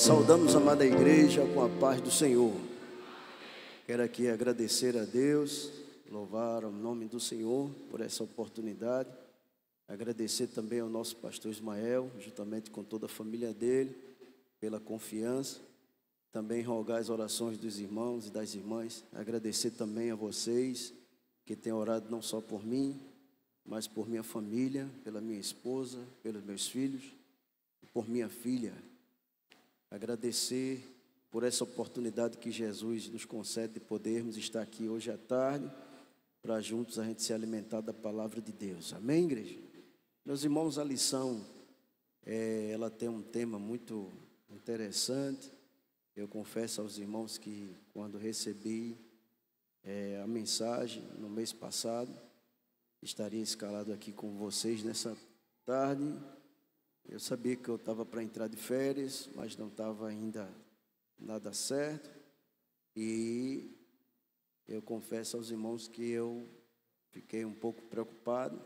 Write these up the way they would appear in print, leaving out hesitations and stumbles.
Saudamos, amada igreja, com a paz do Senhor. Quero aqui agradecer a Deus, louvar o nome do Senhor por essa oportunidade. Agradecer também ao nosso pastor Ismael, juntamente com toda a família dele, pela confiança. Também rogar as orações dos irmãos e das irmãs. Agradecer também a vocês que têm orado não só por mim, mas por minha família, pela minha esposa, pelos meus filhos, por minha filha. Agradecer por essa oportunidade que Jesus nos concede de podermos estar aqui hoje à tarde, para juntos a gente se alimentar da palavra de Deus. Amém, igreja? Meus irmãos, a lição, ela tem um tema muito interessante. Eu confesso aos irmãos que quando recebi a mensagem no mês passado, estaria escalado aqui com vocês nessa tarde. Eu sabia que eu estava para entrar de férias, mas não estava ainda nada certo. E eu confesso aos irmãos que eu fiquei um pouco preocupado,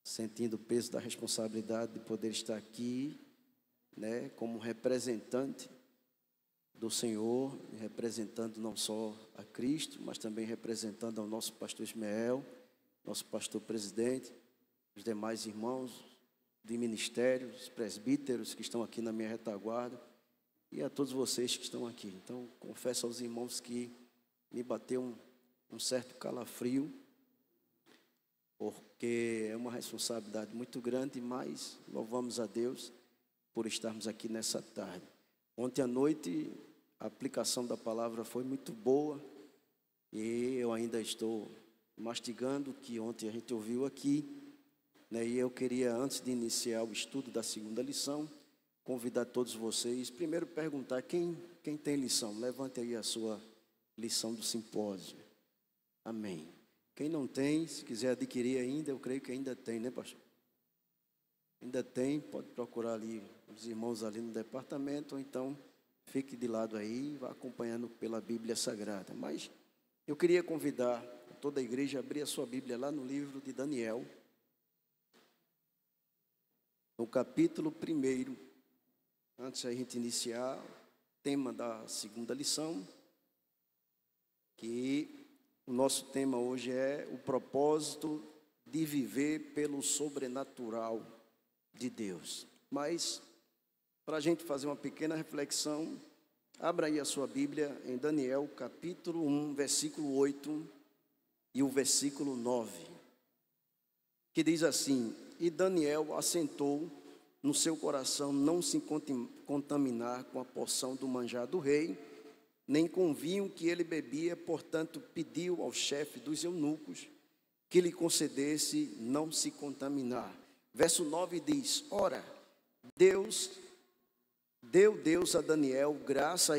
sentindo o peso da responsabilidade de poder estar aqui, né, como representante do Senhor, representando não só a Cristo, mas também representando ao nosso pastor Ismael, nosso pastor presidente, os demais irmãos de ministério, os presbíteros que estão aqui na minha retaguarda e a todos vocês que estão aqui. Então, confesso aos irmãos que me bateu um certo calafrio, porque é uma responsabilidade muito grande, mas louvamos a Deus por estarmos aqui nessa tarde. Ontem à noite, a aplicação da palavra foi muito boa e eu ainda estou mastigando o que ontem a gente ouviu aqui, né? E eu queria, antes de iniciar o estudo da segunda lição, convidar todos vocês, primeiro perguntar quem tem lição. Levante aí a sua lição do simpósio. Amém. Quem não tem, se quiser adquirir ainda, eu creio que ainda tem, né, pastor? Ainda tem, pode procurar ali os irmãos ali no departamento, ou então fique de lado aí, vá acompanhando pela Bíblia Sagrada. Mas eu queria convidar toda a igreja a abrir a sua Bíblia lá no livro de Daniel, no capítulo 1. Antes da gente iniciar o tema da segunda lição, que o nosso tema hoje é o propósito de viver pelo sobrenatural de Deus. Mas, para a gente fazer uma pequena reflexão, abra aí a sua Bíblia em Daniel, capítulo 1, versículo 8 e o versículo 9, que diz assim: E Daniel assentou no seu coração não se contaminar com a porção do manjar do rei, nem com o vinho que ele bebia, portanto pediu ao chefe dos eunucos que lhe concedesse não se contaminar. Verso 9 diz: Ora, deu Deus a Daniel graça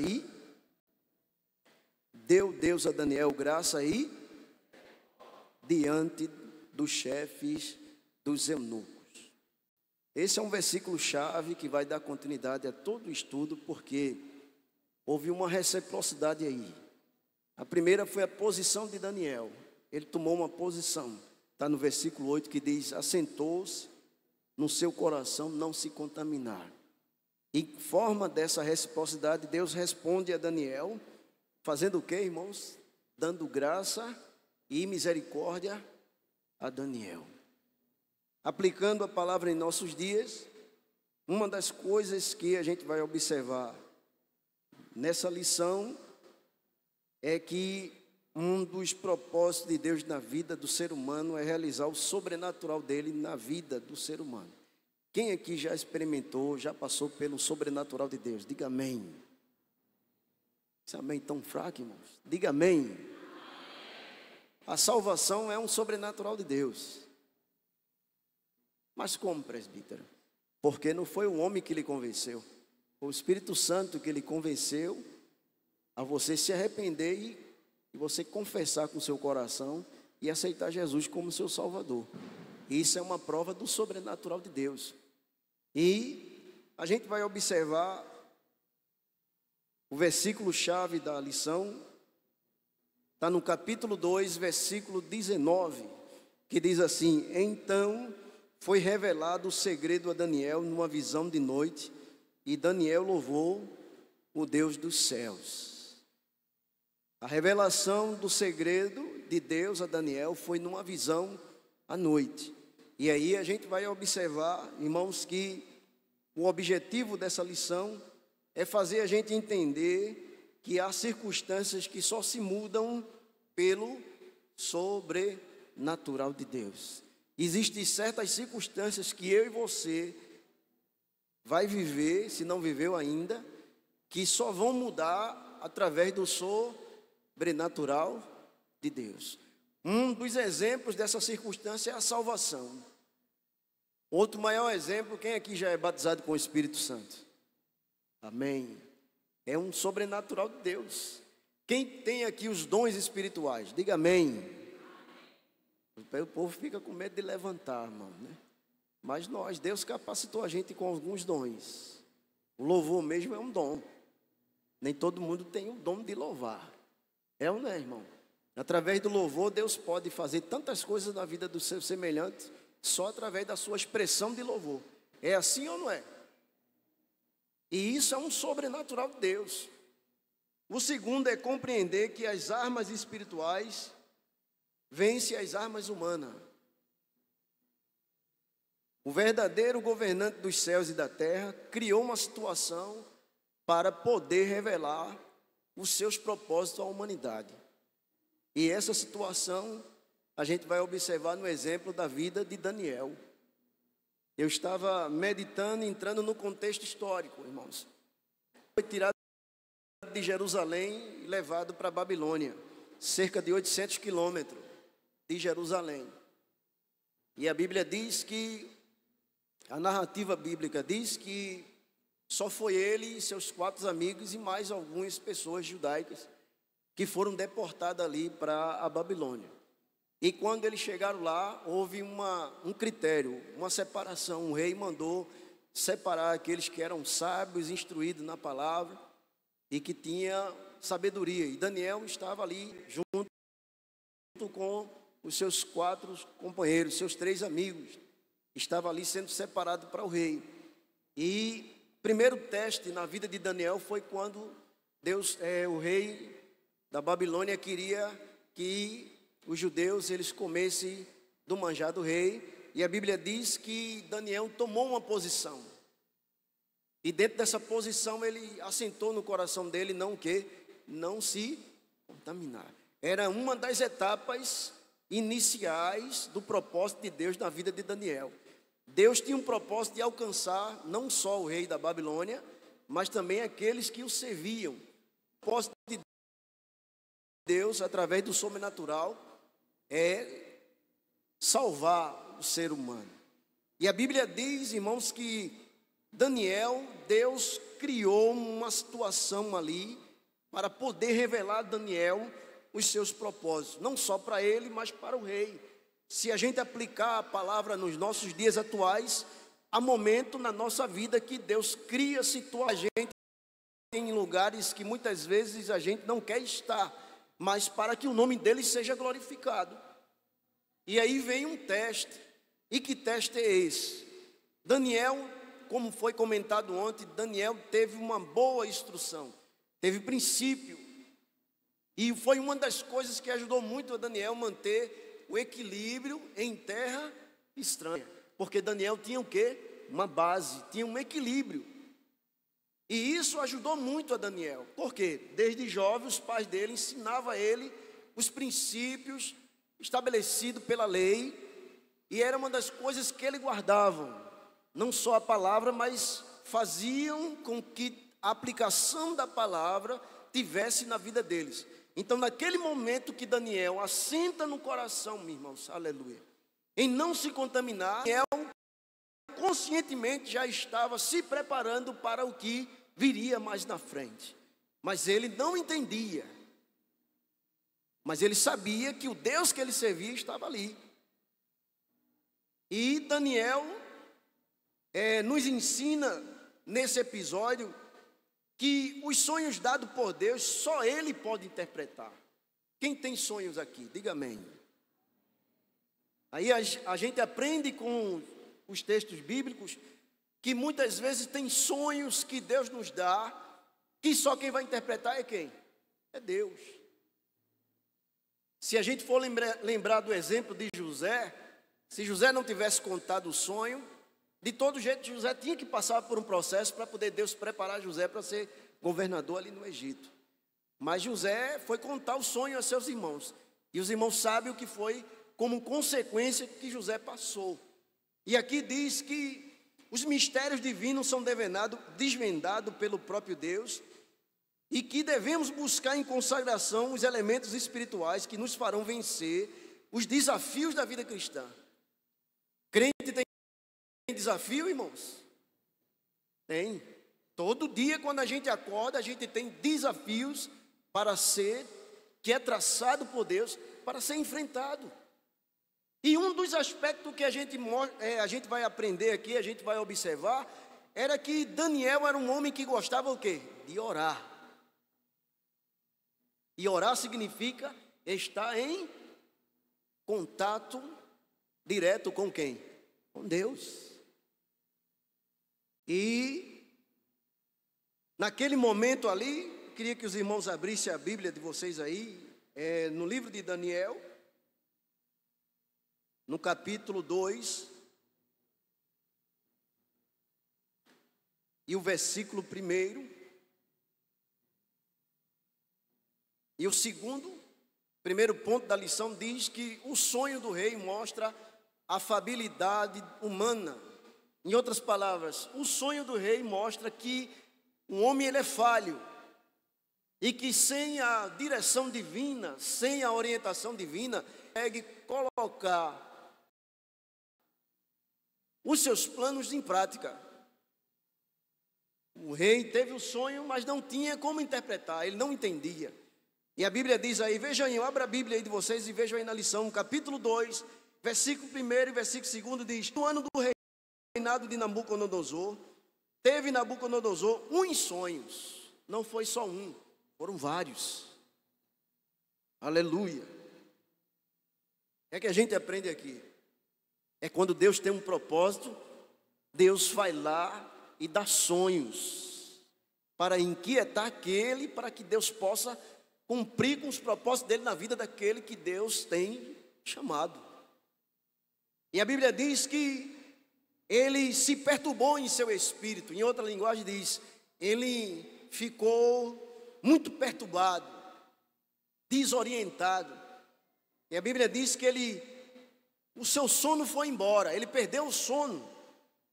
diante dos chefes dos eunucos. Esse é um versículo-chave que vai dar continuidade a todo o estudo, porque houve uma reciprocidade aí. A primeira foi a posição de Daniel. Ele tomou uma posição. Está no versículo 8 que diz: assentou-se no seu coração não se contaminar. E em forma dessa reciprocidade, Deus responde a Daniel, fazendo o quê, irmãos? Dando graça e misericórdia a Daniel. Aplicando a palavra em nossos dias, uma das coisas que a gente vai observar nessa lição é que um dos propósitos de Deus na vida do ser humano é realizar o sobrenatural dele na vida do ser humano. Quem aqui já experimentou, já passou pelo sobrenatural de Deus? Diga amém. Esse amém tão fraco, irmãos. Diga amém. A salvação é um sobrenatural de Deus. Mas como, presbítero? Porque não foi um homem que lhe convenceu. Foi o Espírito Santo que lhe convenceu a você se arrepender e você confessar com o seu coração e aceitar Jesus como seu Salvador. Isso é uma prova do sobrenatural de Deus. E a gente vai observar o versículo-chave da lição. Está no capítulo 2, versículo 19, que diz assim: Então foi revelado o segredo a Daniel numa visão de noite, e Daniel louvou o Deus dos céus. A revelação do segredo de Deus a Daniel foi numa visão à noite. E aí a gente vai observar, irmãos, que o objetivo dessa lição é fazer a gente entender que há circunstâncias que só se mudam pelo sobrenatural de Deus. Existem certas circunstâncias que eu e você vai viver, se não viveu ainda, que só vão mudar através do sobrenatural de Deus. Um dos exemplos dessa circunstância é a salvação. Outro maior exemplo, quem aqui já é batizado com o Espírito Santo? Amém. É um sobrenatural de Deus. Quem tem aqui os dons espirituais? Diga amém. O povo fica com medo de levantar a mão, né? Mas Deus capacitou a gente com alguns dons. O louvor mesmo é um dom. Nem todo mundo tem o dom de louvar. É ou não é, irmão? Através do louvor, Deus pode fazer tantas coisas na vida do seu semelhante, só através da sua expressão de louvor. É assim ou não é? E isso é um sobrenatural de Deus. O segundo é compreender que as armas espirituais vencem as armas humanas. O verdadeiro governante dos céus e da terra criou uma situação para poder revelar os seus propósitos à humanidade. E essa situação a gente vai observar no exemplo da vida de Daniel. Eu estava meditando, entrando no contexto histórico, irmãos. Foi tirado de Jerusalém e levado para a Babilônia, cerca de 800 quilômetros de Jerusalém. E a Bíblia diz que, a narrativa bíblica diz que só foi ele e seus 4 amigos e mais algumas pessoas judaicas que foram deportadas ali para a Babilônia. E quando eles chegaram lá, houve um critério, uma separação. O rei mandou separar aqueles que eram sábios, instruídos na palavra e que tinham sabedoria. E Daniel estava ali junto com os seus 4 companheiros, seus 3 amigos. Estava ali sendo separado para o rei. E o primeiro teste na vida de Daniel foi quando o rei da Babilônia queria que os judeus eles comessem do manjar do rei. E a Bíblia diz que Daniel tomou uma posição. E dentro dessa posição ele assentou no coração dele não se contaminar. Era uma das etapas iniciais do propósito de Deus na vida de Daniel. Deus tinha um propósito de alcançar não só o rei da Babilônia, mas também aqueles que o serviam. O propósito de Deus, através do sobrenatural, é salvar o ser humano. E a Bíblia diz, irmãos, que Daniel, Deus criou uma situação ali para poder revelar a Daniel os seus propósitos, não só para ele, mas para o rei. Se a gente aplicar a palavra nos nossos dias atuais, há momento na nossa vida que Deus cria, situa a gente em lugares que muitas vezes a gente não quer estar, mas para que o nome dele seja glorificado. E aí vem um teste. E que teste é esse? Daniel, como foi comentado ontem, Daniel teve uma boa instrução, teve princípio. E foi uma das coisas que ajudou muito a Daniel manter o equilíbrio em terra estranha. Porque Daniel tinha o quê? Uma base, tinha um equilíbrio. E isso ajudou muito a Daniel. Por quê? Desde jovem, os pais dele ensinavam a ele os princípios estabelecidos pela lei. E era uma das coisas que ele guardava. Não só a palavra, mas faziam com que a aplicação da palavra tivesse na vida deles. Então, naquele momento que Daniel assenta no coração, meus irmãos, aleluia, em não se contaminar, Daniel conscientemente já estava se preparando para o que viria mais na frente. Mas ele não entendia. Mas ele sabia que o Deus que ele servia estava ali. E Daniel nos ensina nesse episódio que os sonhos dados por Deus, só Ele pode interpretar. Quem tem sonhos aqui? Diga amém. Aí a gente aprende com os textos bíblicos que muitas vezes tem sonhos que Deus nos dá que só quem vai interpretar é quem? É Deus. Se a gente for lembrar do exemplo de José, se José não tivesse contado o sonho, de todo jeito José tinha que passar por um processo para poder Deus preparar José para ser governador ali no Egito. Mas José foi contar o sonho a seus irmãos. E os irmãos sabem o que foi como consequência que José passou. E aqui diz que os mistérios divinos são desvendados pelo próprio Deus e que devemos buscar em consagração os elementos espirituais que nos farão vencer os desafios da vida cristã. Crente tem desafio, irmãos? Tem. Todo dia, quando a gente acorda, a gente tem desafios para ser, que é traçado por Deus, para ser enfrentado. E um dos aspectos que a gente vai aprender aqui, a gente vai observar, era que Daniel era um homem que gostava o quê? De orar. E orar significa estar em contato direto com quem? Com Deus. E naquele momento ali, queria que os irmãos abrissem a Bíblia de vocês aí, no livro de Daniel, no capítulo 2, e o versículo 1, e o primeiro ponto da lição diz que o sonho do rei mostra a afabilidade humana. Em outras palavras, o sonho do rei mostra que um homem ele é falho, e que sem a direção divina, sem a orientação divina, consegue colocar os seus planos em prática. O rei teve o sonho, mas não tinha como interpretar, ele não entendia. E a Bíblia diz aí, vejam aí, abra a Bíblia aí de vocês e vejam aí na lição, capítulo 2, versículo 1 e versículo 2 diz: no ano do reinado de Nabucodonosor, teve Nabucodonosor uns sonhos, não foi só um, foram vários. Aleluia. É que a gente aprende aqui. É quando Deus tem um propósito, Deus vai lá e dá sonhos para inquietar aquele, para que Deus possa cumprir com os propósitos dele na vida daquele que Deus tem chamado. E a Bíblia diz que ele se perturbou em seu espírito. Em outra linguagem diz, ele ficou muito perturbado, desorientado. E a Bíblia diz que o seu sono foi embora, ele perdeu o sono.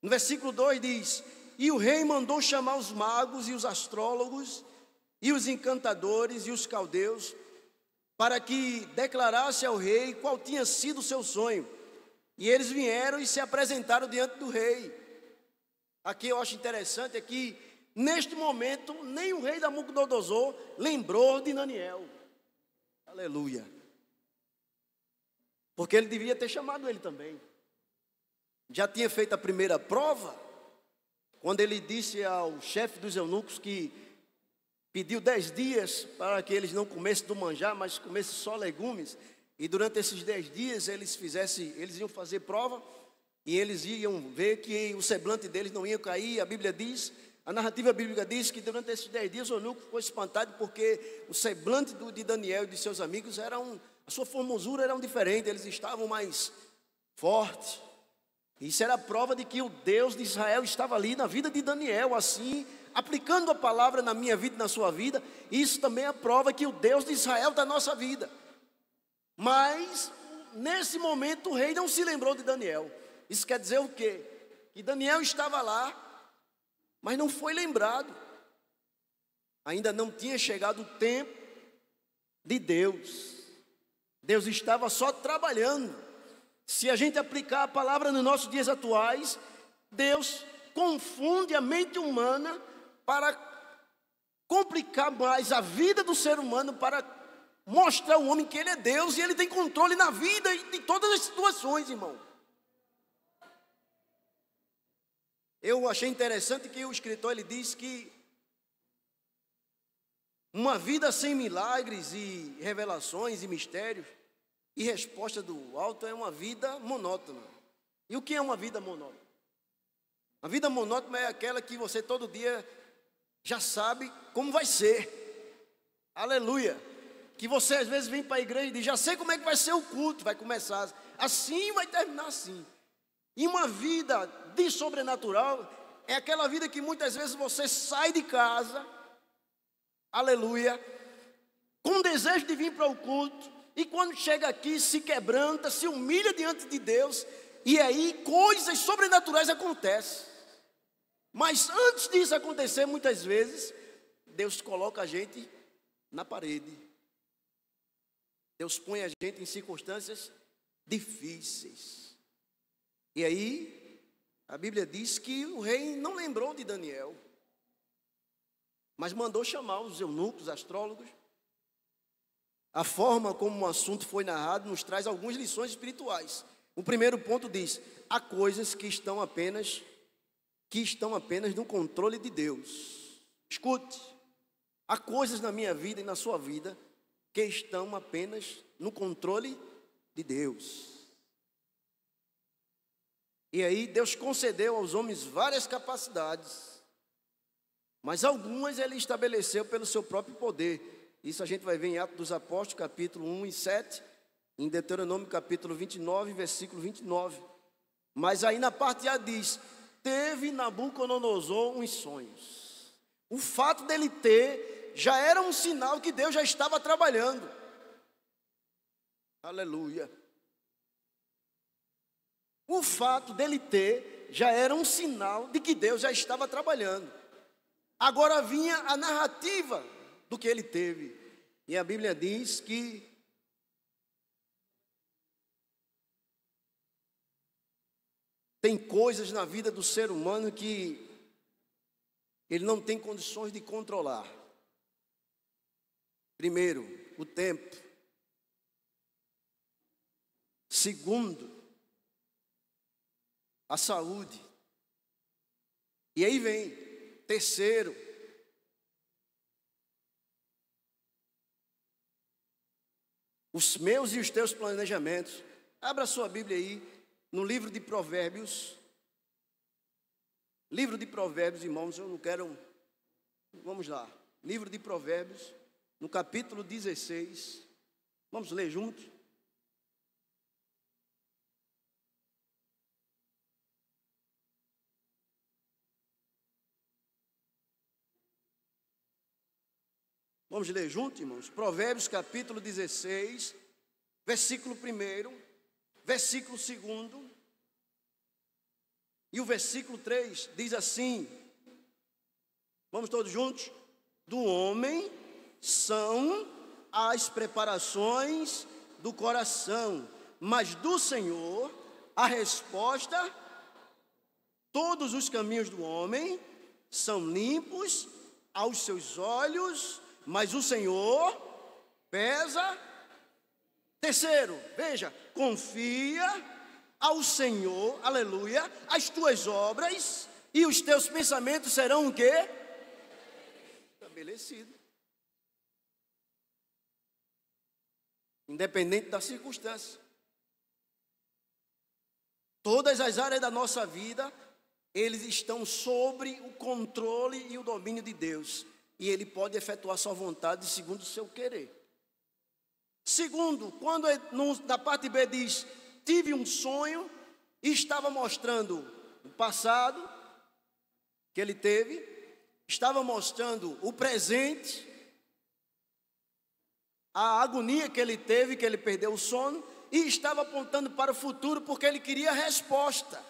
No versículo 2 diz: e o rei mandou chamar os magos e os astrólogos e os encantadores e os caldeus, para que declarasse ao rei qual tinha sido o seu sonho. E eles vieram e se apresentaram diante do rei. Aqui eu acho interessante é que neste momento nem o rei Nabucodonosor lembrou de Daniel. Aleluia. Porque ele devia ter chamado ele também. Já tinha feito a primeira prova, quando ele disse ao chefe dos eunucos que pediu 10 dias para que eles não comessem do manjar, mas comessem só legumes. E durante esses 10 dias eles iam fazer prova, e eles iam ver que o semblante deles não ia cair. A Bíblia diz, a narrativa bíblica diz que durante esses 10 dias o eunuco ficou espantado, porque o semblante de Daniel e de seus amigos a sua formosura era diferente, eles estavam mais fortes. Isso era a prova de que o Deus de Israel estava ali na vida de Daniel, assim, aplicando a palavra na minha vida e na sua vida. Isso também é a prova que o Deus de Israel está na nossa vida. Mas, nesse momento, o rei não se lembrou de Daniel. Isso quer dizer o quê? Que Daniel estava lá, mas não foi lembrado. Ainda não tinha chegado o tempo de Deus. Deus estava só trabalhando. Se a gente aplicar a palavra nos nossos dias atuais, Deus confunde a mente humana para complicar mais a vida do ser humano, para mostrar ao homem que ele é Deus e ele tem controle na vida e em todas as situações, irmão. Eu achei interessante que o escritor ele diz que uma vida sem milagres e revelações e mistérios e resposta do alto é uma vida monótona. E o que é uma vida monótona? A vida monótona é aquela que você todo dia já sabe como vai ser. Aleluia. Que você às vezes vem para a igreja e diz, já sei como é que vai ser o culto, vai começar assim, vai terminar assim. E uma vida de sobrenatural é aquela vida que muitas vezes você sai de casa, aleluia, com desejo de vir para o culto, e quando chega aqui se quebranta, se humilha diante de Deus, e aí coisas sobrenaturais acontecem. Mas antes disso acontecer, muitas vezes, Deus coloca a gente na parede. Deus põe a gente em circunstâncias difíceis. E aí, a Bíblia diz que o rei não lembrou de Daniel, mas mandou chamar os eunucos, os astrólogos. A forma como o assunto foi narrado nos traz algumas lições espirituais. O primeiro ponto diz: há coisas que estão apenas no controle de Deus. Escute, há coisas na minha vida e na sua vida que estão apenas no controle de Deus. E aí Deus concedeu aos homens várias capacidades, mas algumas Ele estabeleceu pelo seu próprio poder. Isso a gente vai ver em Atos dos Apóstolos, capítulo 1 e 7, em Deuteronômio, capítulo 29, versículo 29. Mas aí na parte A diz: teve Nabucodonosor uns sonhos. O fato dele ter já era um sinal que Deus já estava trabalhando. Aleluia. O fato dele ter já era um sinal de que Deus já estava trabalhando. Agora vinha a narrativa do que ele teve. E a Bíblia diz que tem coisas na vida do ser humano que ele não tem condições de controlar. Primeiro, o tempo. Segundo, a saúde. E aí vem, terceiro, os meus e os teus planejamentos. Abra sua Bíblia aí, no livro de Provérbios. Livro de Provérbios, irmãos, eu não quero... Vamos lá. Livro de Provérbios, no capítulo 16. Vamos ler juntos? Vamos ler juntos, irmãos? Provérbios, capítulo 16, versículo 1, versículo 2 e o versículo 3 diz assim: vamos todos juntos? Do homem são as preparações do coração, mas do Senhor a resposta. Todos os caminhos do homem são limpos aos seus olhos, mas o Senhor pesa. Terceiro, veja, confia ao Senhor, aleluia, as tuas obras, e os teus pensamentos serão o quê? Estabelecidos. Independente da circunstância. Todas as áreas da nossa vida, eles estão sobre o controle e o domínio de Deus. E Ele pode efetuar sua vontade segundo o seu querer. Segundo, quando na parte B diz: tive um sonho, e estava mostrando o passado que ele teve, estava mostrando o presente, a agonia que ele teve, que ele perdeu o sono, e estava apontando para o futuro, porque ele queria resposta.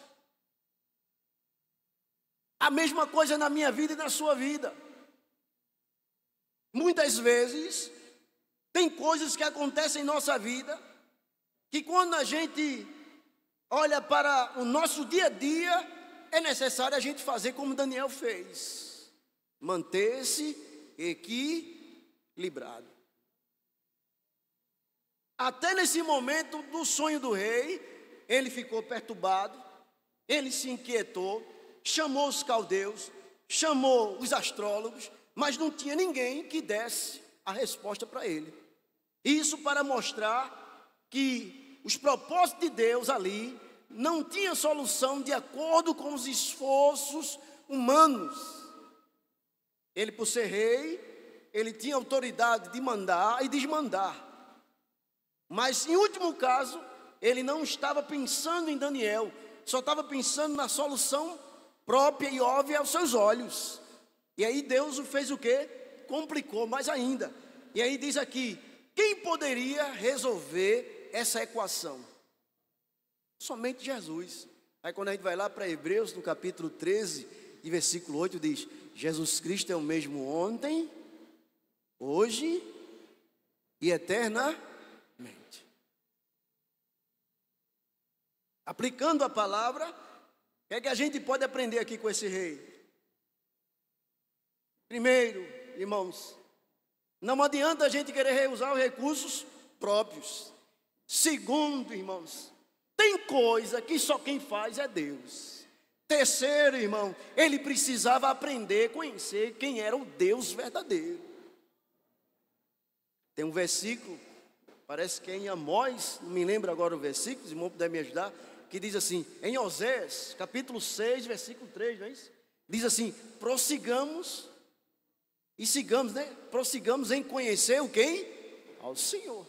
A mesma coisa na minha vida e na sua vida. Muitas vezes, tem coisas que acontecem em nossa vida, que quando a gente olha para o nosso dia a dia, é necessário a gente fazer como Daniel fez. Manter-se equilibrado. Até nesse momento do sonho do rei, ele ficou perturbado, ele se inquietou, chamou os caldeus, chamou os astrólogos, mas não tinha ninguém que desse a resposta para ele. Isso para mostrar que os propósitos de Deus ali não tinham solução de acordo com os esforços humanos. Ele, por ser rei, ele tinha autoridade de mandar e desmandar. Mas, em último caso, ele não estava pensando em Daniel, só estava pensando na solução própria e óbvia aos seus olhos. E aí Deus o fez o quê? Complicou mais ainda. E aí diz aqui, quem poderia resolver essa equação? Somente Jesus. Aí quando a gente vai lá para Hebreus, no capítulo 13, e versículo 8, diz: Jesus Cristo é o mesmo ontem, hoje e eternamente. Aplicando a palavra, o que é que a gente pode aprender aqui com esse rei? Primeiro, irmãos, não adianta a gente querer reusar os recursos próprios. Segundo, irmãos, tem coisa que só quem faz é Deus. Terceiro, irmão, ele precisava aprender, conhecer quem era o Deus verdadeiro. Tem um versículo, parece que é em Amós, não me lembro agora o versículo, se o irmão puder me ajudar, que diz assim, em Osés, capítulo 6, versículo 3, não é isso? Diz assim, prossigamos e sigamos, né? Prossigamos em conhecer o quem? Ao Senhor.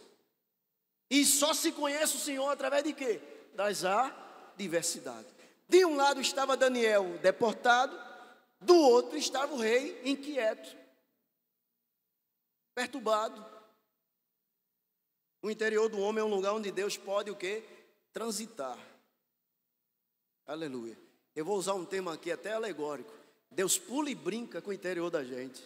E só se conhece o Senhor através de quê? Das adversidades. De um lado estava Daniel deportado, do outro estava o rei inquieto, perturbado. O interior do homem é um lugar onde Deus pode o quê? Transitar. Aleluia. Eu vou usar um termo aqui até alegórico. Deus pula e brinca com o interior da gente.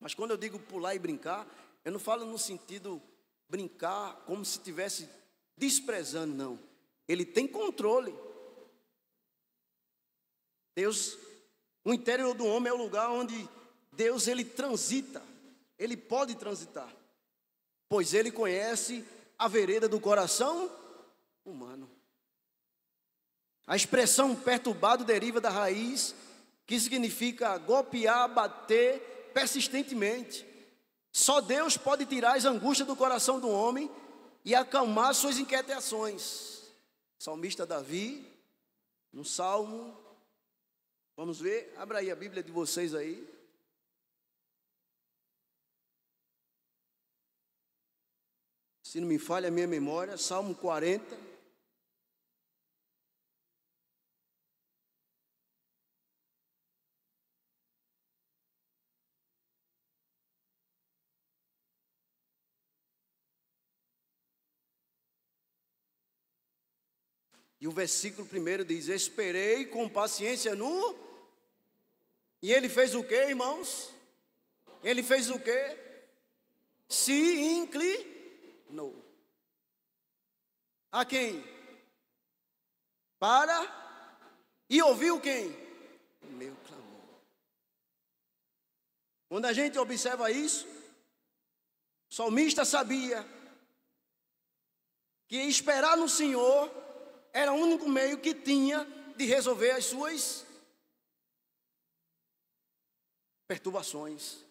Mas quando eu digo pular e brincar, eu não falo no sentido brincar como se estivesse desprezando, não. Ele tem controle. Deus, o interior do homem é o lugar onde Deus ele transita. Ele pode transitar, pois ele conhece a vereda do coração humano. A expressão perturbado deriva da raiz, que significa golpear, bater persistentemente. Só Deus pode tirar as angústias do coração do homem e acalmar suas inquietações. Salmista Davi, no Salmo, vamos ver, abra aí a Bíblia de vocês aí. Se não me falha a minha memória, Salmo 40. E o versículo 1 diz, esperei com paciência no... E ele fez o quê, irmãos? Ele fez o quê? Se inclinou. A quem? Para... E ouviu quem? O meu clamor. Quando a gente observa isso, o salmista sabia que esperar no Senhor era o único meio que tinha de resolver as suas perturbações.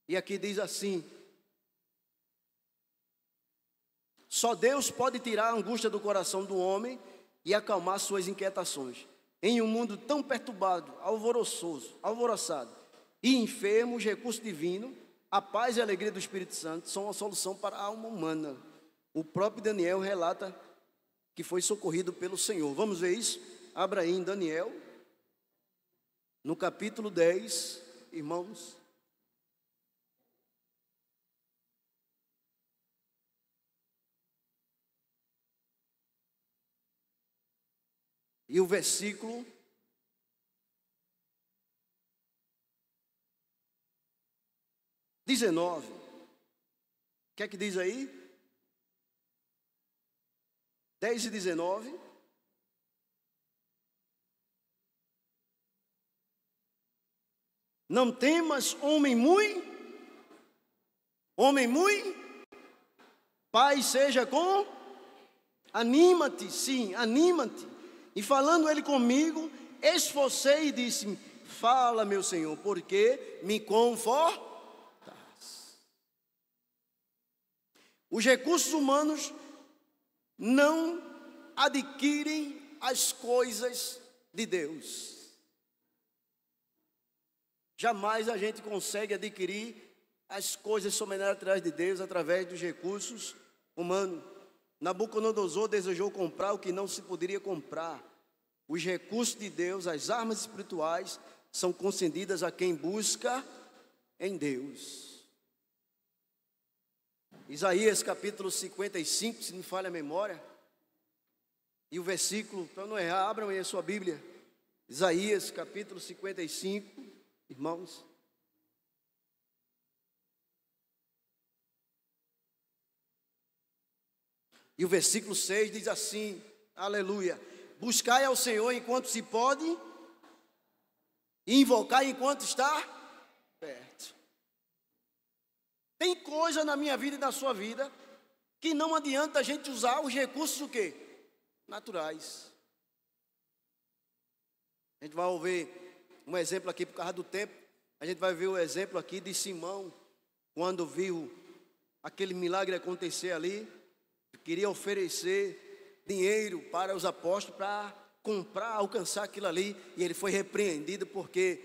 E aqui diz assim, só Deus pode tirar a angústia do coração do homem e acalmar suas inquietações. Em um mundo tão perturbado, alvoroçado e enfermo, os recursos divinos, a paz e a alegria do Espírito Santo são a solução para a alma humana. O próprio Daniel relata que foi socorrido pelo Senhor. Vamos ver isso? Abra aí em Daniel, no capítulo 10, irmãos. E o versículo 19. O que é que diz aí? 10 e 19. Não temas, homem muito, Pai seja com, anima-te, sim, anima-te. E falando ele comigo, esforcei e disse, fala meu Senhor, porque me confortas. Os recursos humanos não adquirem as coisas de Deus. Jamais a gente consegue adquirir as coisas sobrenaturais de Deus através dos recursos humanos. Nabucodonosor desejou comprar o que não se poderia comprar. Os recursos de Deus, as armas espirituais, são concedidas a quem busca em Deus. Isaías capítulo 55, se não falha a memória, e o versículo, para não errar, abram aí a sua Bíblia. Isaías capítulo 55, irmãos. E o versículo 6 diz assim, aleluia: buscai ao Senhor enquanto se pode, e invocar enquanto está perto. Tem coisa na minha vida e na sua vida que não adianta a gente usar os recursos o quê? Naturais. A gente vai ouvir um exemplo aqui por causa do tempo. A gente vai ver o exemplo aqui de Simão, quando viu aquele milagre acontecer ali, queria oferecer dinheiro para os apóstolos para comprar, alcançar aquilo ali, e ele foi repreendido porque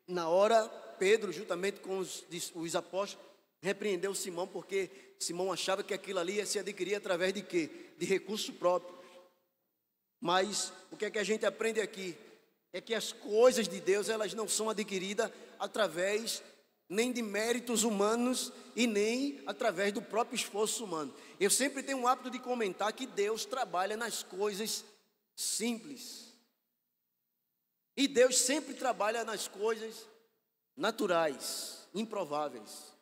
na hora Pedro, juntamente com os apóstolos, repreendeu Simão, porque Simão achava que aquilo ali ia se adquirir através de quê? De recursos próprios. Mas o que é que a gente aprende aqui? É que as coisas de Deus, elas não são adquiridas através nem de méritos humanos e nem através do próprio esforço humano. Eu sempre tenho o hábito de comentar que Deus trabalha nas coisas simples. E Deus sempre trabalha nas coisas naturais, improváveis.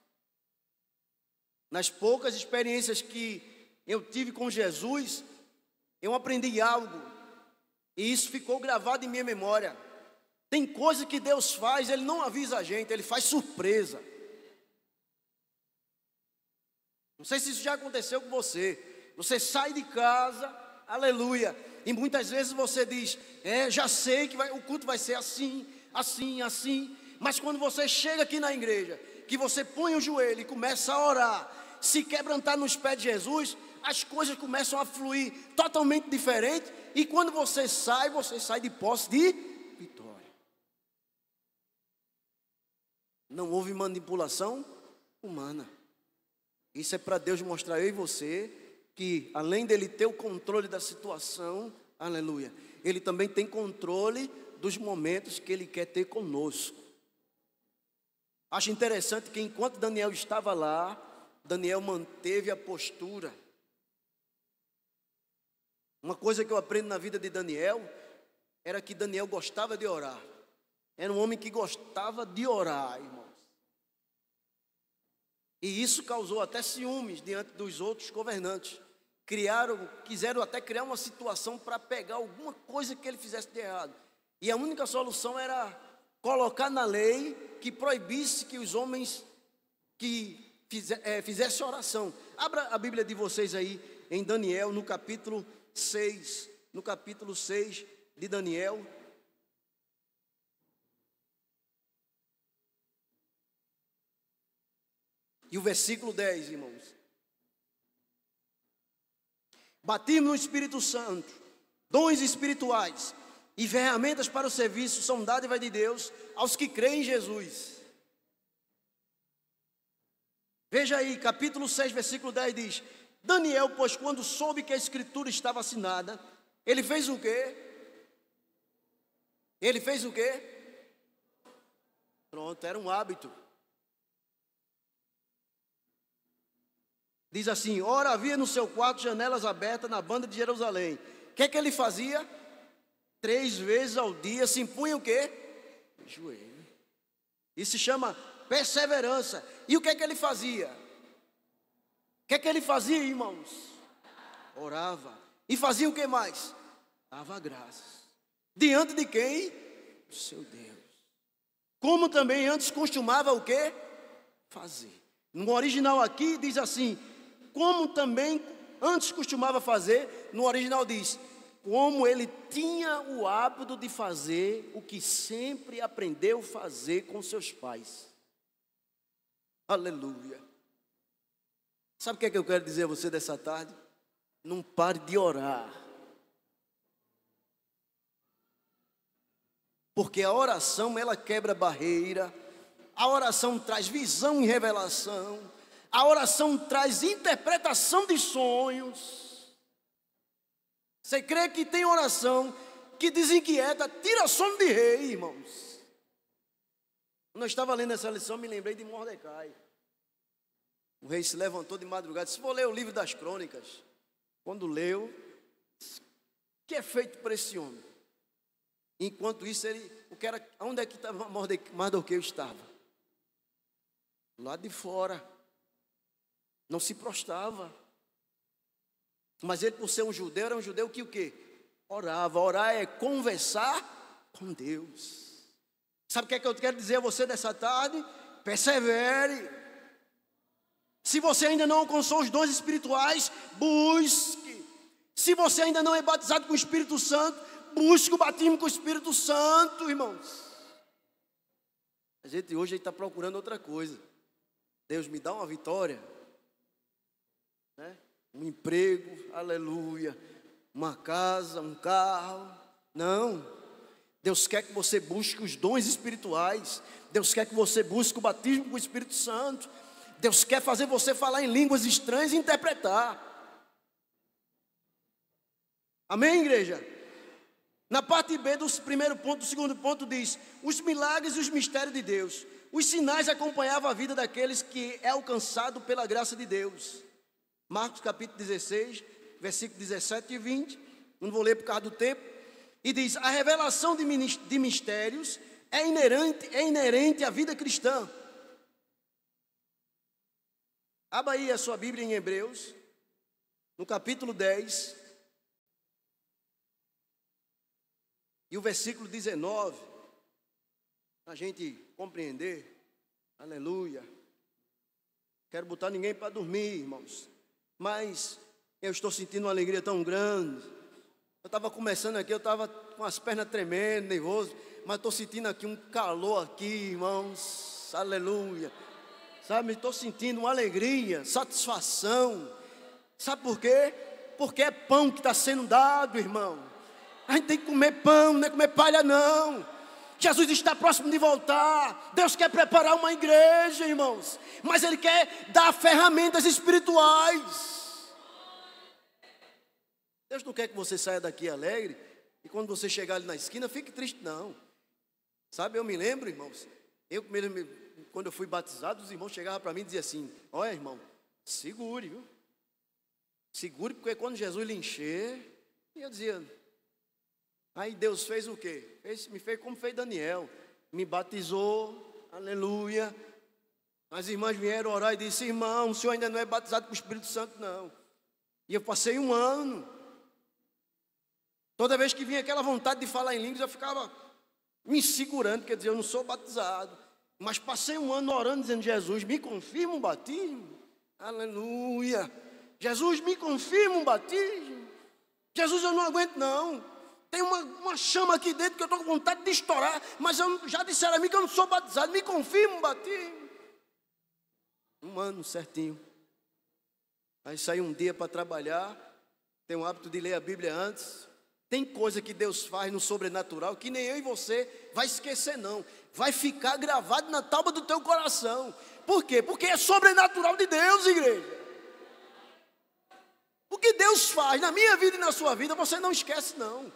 Nas poucas experiências que eu tive com Jesus, eu aprendi algo, e isso ficou gravado em minha memória. Tem coisa que Deus faz, Ele não avisa a gente, Ele faz surpresa. Não sei se isso já aconteceu com você. Você sai de casa, aleluia, e muitas vezes você diz, já sei que o culto vai ser assim, assim, assim. Mas quando você chega aqui na igreja, que você põe o joelho e começa a orar, se quebrantar nos pés de Jesus, as coisas começam a fluir totalmente diferente. E quando você sai de posse de vitória. Não houve manipulação humana. Isso é para Deus mostrar eu e você que, além dele ter o controle da situação, aleluia, ele também tem controle dos momentos que ele quer ter conosco. Acho interessante que enquanto Daniel estava lá, Daniel manteve a postura. Uma coisa que eu aprendo na vida de Daniel era que Daniel gostava de orar. Era um homem que gostava de orar, irmãos. E isso causou até ciúmes diante dos outros governantes. Quiseram até criar uma situação para pegar alguma coisa que ele fizesse de errado. E a única solução era colocar na lei que proibisse que os homens fizessem oração. Abra a Bíblia de vocês aí em Daniel, no capítulo 6. No capítulo 6 de Daniel. E o versículo 10, irmãos. Batismo no Espírito Santo, dons espirituais e ferramentas para o serviço são dádivas de Deus aos que creem em Jesus. Veja aí, capítulo 6, versículo 10 diz: Daniel, pois quando soube que a escritura estava assinada, ele fez o quê? Ele fez o quê? Pronto, era um hábito. Diz assim: ora, havia no seu quarto janelas abertas na banda de Jerusalém. O que é que ele fazia? 3 vezes ao dia se impunha o quê? Joelho. Isso se chama perseverança. E o que é que ele fazia? O que é que ele fazia, irmãos? Orava. E fazia o que mais? Dava graças. Diante de quem? O seu Deus. Como também antes costumava o quê? Fazer. No original aqui diz assim: como também antes costumava fazer. No original diz: como ele tinha o hábito de fazer o que sempre aprendeu a fazer com seus pais. Aleluia. Sabe o que é que eu quero dizer a você dessa tarde? Não pare de orar. Porque a oração, ela quebra barreira, A oração traz visão e revelação. A oração traz interpretação de sonhos. Você crê que tem oração que desinquieta, tira sono de rei, irmãos? Quando eu estava lendo essa lição, me lembrei de Mordecai. O rei se levantou de madrugada e disse: vou ler o livro das crônicas. Quando leu, o que é feito por esse homem? Enquanto isso, onde é que Mardoqueu estava? Lá de fora. Não se prostrava. Mas ele, por ser um judeu, era um judeu que o quê? Orava. Orar é conversar com Deus. Sabe o que é que eu quero dizer a você dessa tarde? Persevere. Se você ainda não alcançou os dons espirituais, busque. Se você ainda não é batizado com o Espírito Santo, busque o batismo com o Espírito Santo, irmãos. A gente hoje está procurando outra coisa. Deus me dá uma vitória, né? Um emprego, aleluia, uma casa, um carro. Não. Deus quer que você busque os dons espirituais. Deus quer que você busque o batismo com o Espírito Santo. Deus quer fazer você falar em línguas estranhas e interpretar. Amém, igreja? Na parte B do primeiro ponto, do segundo ponto diz: os milagres e os mistérios de Deus. Os sinais acompanhavam a vida daqueles que é alcançado pela graça de Deus. Marcos capítulo 16, versículo 17 e 20. Não vou ler por causa do tempo. E diz: a revelação de mistérios é inerente à vida cristã. Abra aí a sua Bíblia em Hebreus, no capítulo 10, e o versículo 19, para a gente compreender. Aleluia. Quero botar ninguém para dormir, irmãos, mas eu estou sentindo uma alegria tão grande. Eu estava começando aqui, eu estava com as pernas tremendo, nervoso, mas estou sentindo aqui um calor aqui, irmãos. Aleluia. Sabe, estou sentindo uma alegria, satisfação. Sabe por quê? Porque é pão que está sendo dado, irmão. A gente tem que comer pão, não é comer palha não. Jesus está próximo de voltar. Deus quer preparar uma igreja, irmãos, mas Ele quer dar ferramentas espirituais. Deus não quer que você saia daqui alegre e quando você chegar ali na esquina, fique triste, não. Sabe, eu me lembro, irmãos, quando eu fui batizado, os irmãos chegavam para mim e diziam assim: olha, irmão, segure, viu? Segure, porque quando Jesus lhe encher. E eu dizia. Aí Deus fez o quê? Me fez como fez Daniel. Me batizou, aleluia. As irmãs vieram orar e disseram: irmão, o senhor ainda não é batizado com o Espírito Santo, não. E eu passei um ano. Toda vez que vinha aquela vontade de falar em línguas, eu ficava me segurando, quer dizer, eu não sou batizado. Mas passei um ano orando, dizendo: Jesus, me confirma um batismo. Aleluia. Jesus, me confirma um batismo. Jesus, eu não aguento não. Tem uma chama aqui dentro que eu estou com vontade de estourar, mas já disseram a mim que eu não sou batizado. Me confirma um batismo. Um ano certinho. Aí saí um dia para trabalhar. Tenho o hábito de ler a Bíblia antes. Tem coisa que Deus faz no sobrenatural que nem eu e você vai esquecer não. Vai ficar gravado na tábua do teu coração. Por quê? Porque é sobrenatural de Deus, igreja. O que Deus faz na minha vida e na sua vida, você não esquece não.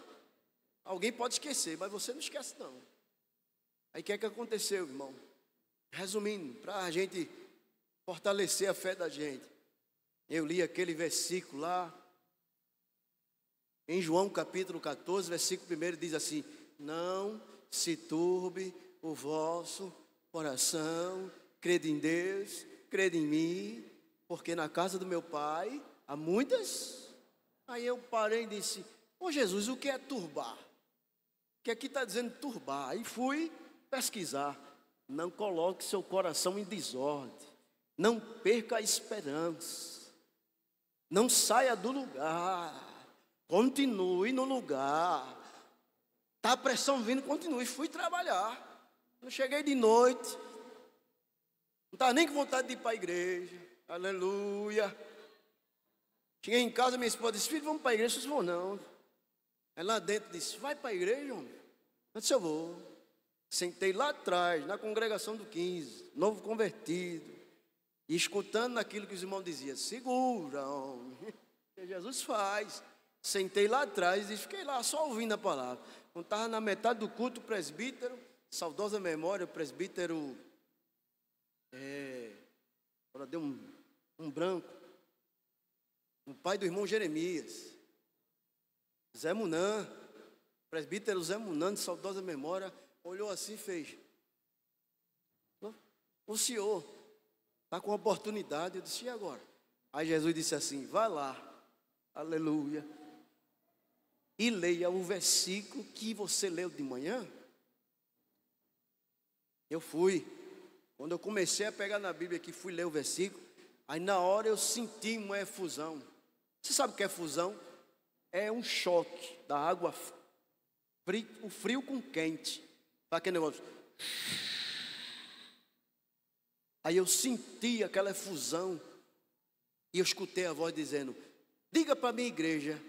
Alguém pode esquecer, mas você não esquece não. Aí o que é que aconteceu, irmão? Resumindo, para a gente fortalecer a fé da gente, eu li aquele versículo lá, em João capítulo 14, versículo 1, diz assim: não se turbe o vosso coração, crede em Deus, crede em mim, porque na casa do meu pai há muitas. Aí eu parei e disse: ô Jesus, o que é turbar? Que aqui está dizendo turbar. Aí fui pesquisar. Não coloque seu coração em desordem. Não perca a esperança. Não saia do lugar. Continue no lugar. Está a pressão vindo, continue. Fui trabalhar. Eu cheguei de noite. Não estava nem com vontade de ir para a igreja. Aleluia. Cheguei em casa, minha esposa disse: filho, vamos para a igreja? Eu disse: vou não. Aí lá dentro disse: vai para a igreja, homem? Eu disse: eu vou. Sentei lá atrás, na congregação do 15, novo convertido, e escutando aquilo que os irmãos diziam: segura, homem, que Jesus faz. Sentei lá atrás e fiquei lá só ouvindo a palavra. Quando estava na metade do culto, o presbítero, saudosa memória, o presbítero, agora deu um branco, o pai do irmão Jeremias, Zé Munã, presbítero Zé Munã, de saudosa memória, olhou assim e fez: o senhor está com oportunidade. Eu disse: e agora? Aí Jesus disse assim: vai lá, aleluia, e leia o versículo que você leu de manhã. Eu fui. Quando eu comecei a pegar na Bíblia aqui, fui ler o versículo. Aí na hora eu senti uma efusão. Você sabe o que é efusão? É um choque da água, o frio com quente. Para aquele negócio. Aí eu senti aquela efusão. E eu escutei a voz dizendo: diga para a minha igreja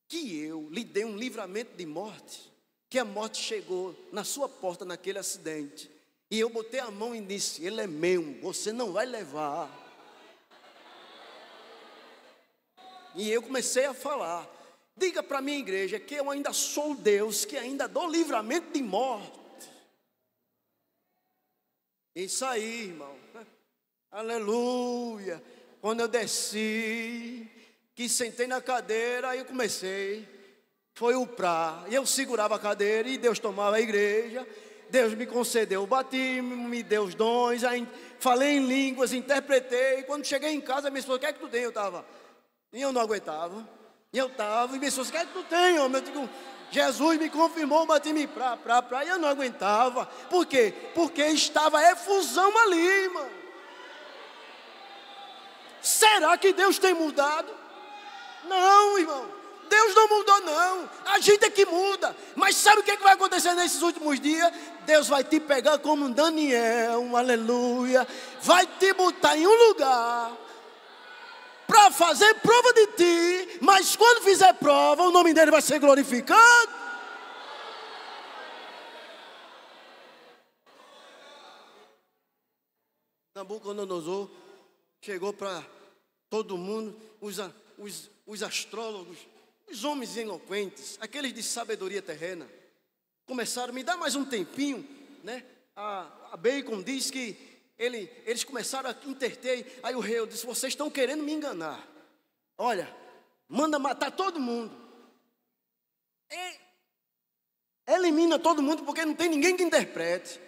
que eu lhe dei um livramento de morte, que a morte chegou na sua porta naquele acidente, e eu botei a mão e disse: ele é meu, você não vai levar. E eu comecei a falar: diga para a minha igreja que eu ainda sou o Deus que ainda dou livramento de morte. Isso aí, irmão, aleluia. Quando eu desci, que sentei na cadeira, aí eu comecei, foi o pra, e eu segurava a cadeira e Deus tomava a igreja. Deus me concedeu o batismo, me deu os dons, aí falei em línguas, interpretei. Quando cheguei em casa, minha esposa: o que é que tu tem? E eu não aguentava, e eu estava, e minha esposa: o que é que tu tem, homem? Eu digo: Jesus me confirmou o batismo e eu não aguentava. Por quê? Porque estava efusão ali, irmão. Será que Deus tem mudado? Não, irmão, Deus não mudou não, a gente é que muda. Mas sabe o que vai acontecer nesses últimos dias? Deus vai te pegar como Daniel, aleluia, vai te botar em um lugar para fazer prova de ti, mas quando fizer prova, o nome dele vai ser glorificado. Nabucodonosor chegou para todo mundo, os astrólogos, os homens eloquentes, aqueles de sabedoria terrena, começaram: me dá mais um tempinho, né? A Bacon diz que eles começaram a interter. Aí o rei disse: vocês estão querendo me enganar. Olha, manda matar todo mundo. Elimina todo mundo, porque não tem ninguém que interprete.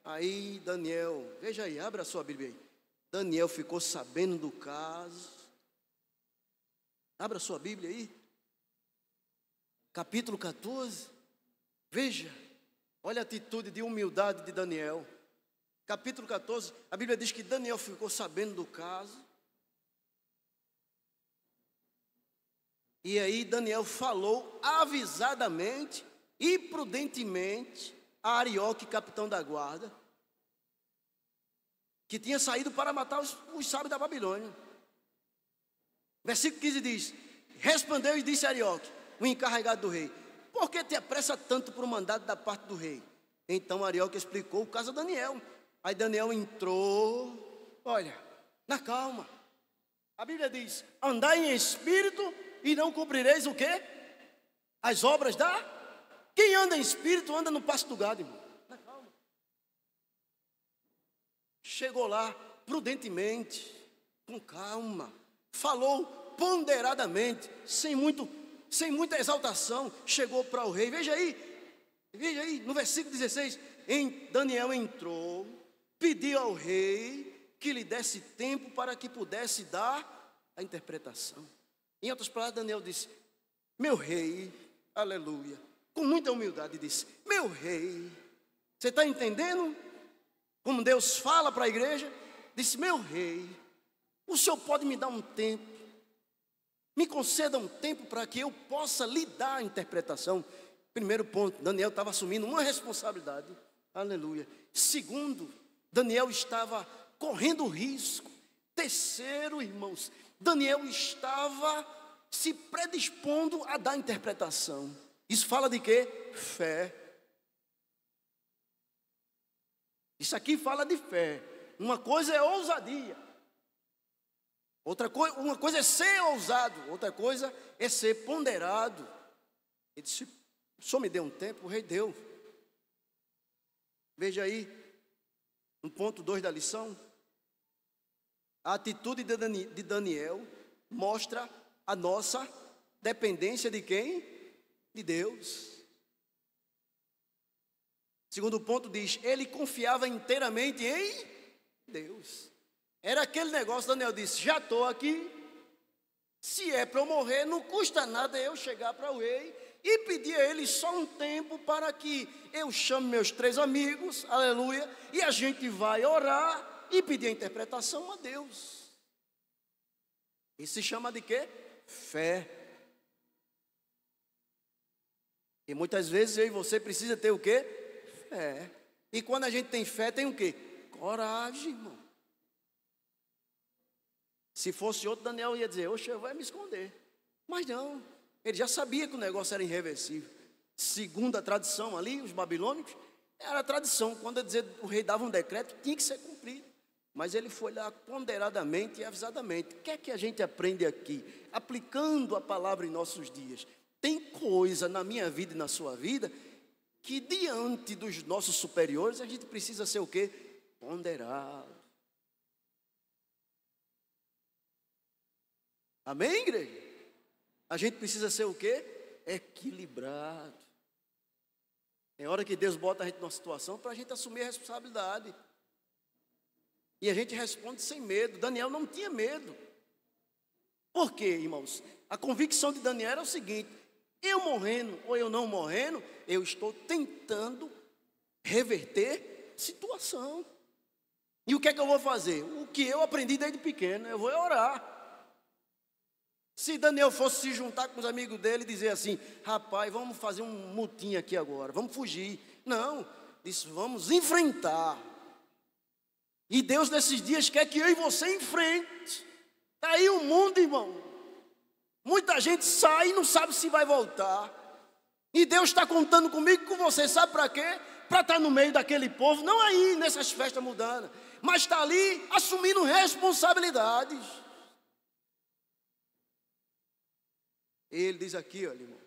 Aí Daniel, veja aí, abra a sua Bíblia aí. Daniel ficou sabendo do caso. Abra a sua Bíblia aí. Capítulo 14. Veja, olha a atitude de humildade de Daniel. Capítulo 14, a Bíblia diz que Daniel ficou sabendo do caso. E aí Daniel falou avisadamente e prudentemente a Arioque, capitão da guarda, que tinha saído para matar os sábios da Babilônia. Versículo 15 diz: respondeu e disse a Arioque, o encarregado do rei: por que te apressa tanto por um mandado da parte do rei? Então Arioque explicou o caso a Daniel. Aí Daniel entrou, olha, na calma. A Bíblia diz: andai em espírito e não cumprireis o quê? As obras da... Quem anda em espírito anda no pasto do gado, irmão. Na calma. Chegou lá prudentemente, com calma, falou ponderadamente, sem muita exaltação. Chegou para o rei. Veja aí, no versículo 16, Daniel entrou, pediu ao rei que lhe desse tempo para que pudesse dar a interpretação. Em outras palavras, Daniel disse: meu rei, aleluia, com muita humildade disse: meu rei, você está entendendo como Deus fala para a igreja? Disse: meu rei, o senhor pode me dar um tempo, me conceda um tempo para que eu possa lhe dar a interpretação. Primeiro ponto, Daniel estava assumindo uma responsabilidade, aleluia. Segundo, Daniel estava correndo risco. Terceiro, irmãos, Daniel estava se predispondo a dar interpretação. Isso fala de quê? Fé. Isso aqui fala de fé. Uma coisa é ousadia. Uma coisa é ser ousado. Outra coisa é ser ponderado. Ele disse, o senhor me deu um tempo? O rei deu. Veja aí, no ponto 2 da lição. A atitude de Daniel mostra a nossa dependência de quem? De Deus. Segundo ponto diz, ele confiava inteiramente em Deus. Era aquele negócio, Daniel disse, já estou aqui, se é para eu morrer, não custa nada eu chegar para o rei e pedir a ele só um tempo para que eu chame meus 3 amigos, aleluia, e a gente vai orar e pedir a interpretação a Deus. Isso se chama de quê? Fé. E muitas vezes eu e você precisa ter o quê? Fé. E quando a gente tem fé, tem o quê? Coragem, irmão. Se fosse outro, Daniel ia dizer, oxe, vai me esconder. Mas não, ele já sabia que o negócio era irreversível. Segundo a tradição ali, os babilônicos, era a tradição, quando o rei dava um decreto, tinha que ser cumprido. Mas ele foi lá ponderadamente e avisadamente. O que é que a gente aprende aqui? Aplicando a palavra em nossos dias. Tem coisa na minha vida e na sua vida que diante dos nossos superiores a gente precisa ser o quê? Ponderado. Amém, igreja? A gente precisa ser o quê? Equilibrado. É hora que Deus bota a gente numa situação para a gente assumir a responsabilidade. E a gente responde sem medo. Daniel não tinha medo. Por quê, irmãos? A convicção de Daniel era o seguinte: eu morrendo ou eu não morrendo, eu estou tentando reverter situação. E o que é que eu vou fazer? O que eu aprendi desde pequeno, eu vou orar. Se Daniel fosse se juntar com os amigos dele e dizer assim, rapaz, vamos fazer um mutim aqui agora, vamos fugir. Não, disse, vamos enfrentar. E Deus nesses dias quer que eu e você enfrente. Está aí o mundo, irmão. Muita gente sai e não sabe se vai voltar. E Deus está contando comigo e com você, sabe para quê? Para estar no meio daquele povo, não aí nessas festas mundanas, mas está ali assumindo responsabilidades. Ele diz aqui, olha, irmão,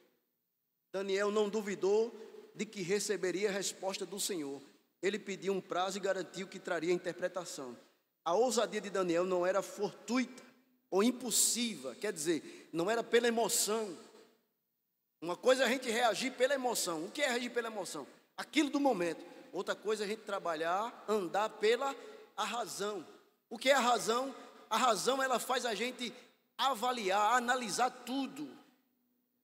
Daniel não duvidou de que receberia a resposta do Senhor. Ele pediu um prazo e garantiu que traria a interpretação. A ousadia de Daniel não era fortuita ou impulsiva, quer dizer, não era pela emoção. Uma coisa é a gente reagir pela emoção. O que é reagir pela emoção? Aquilo do momento. Outra coisa é a gente trabalhar, andar pela a razão. O que é a razão? A razão, ela faz a gente avaliar, analisar tudo.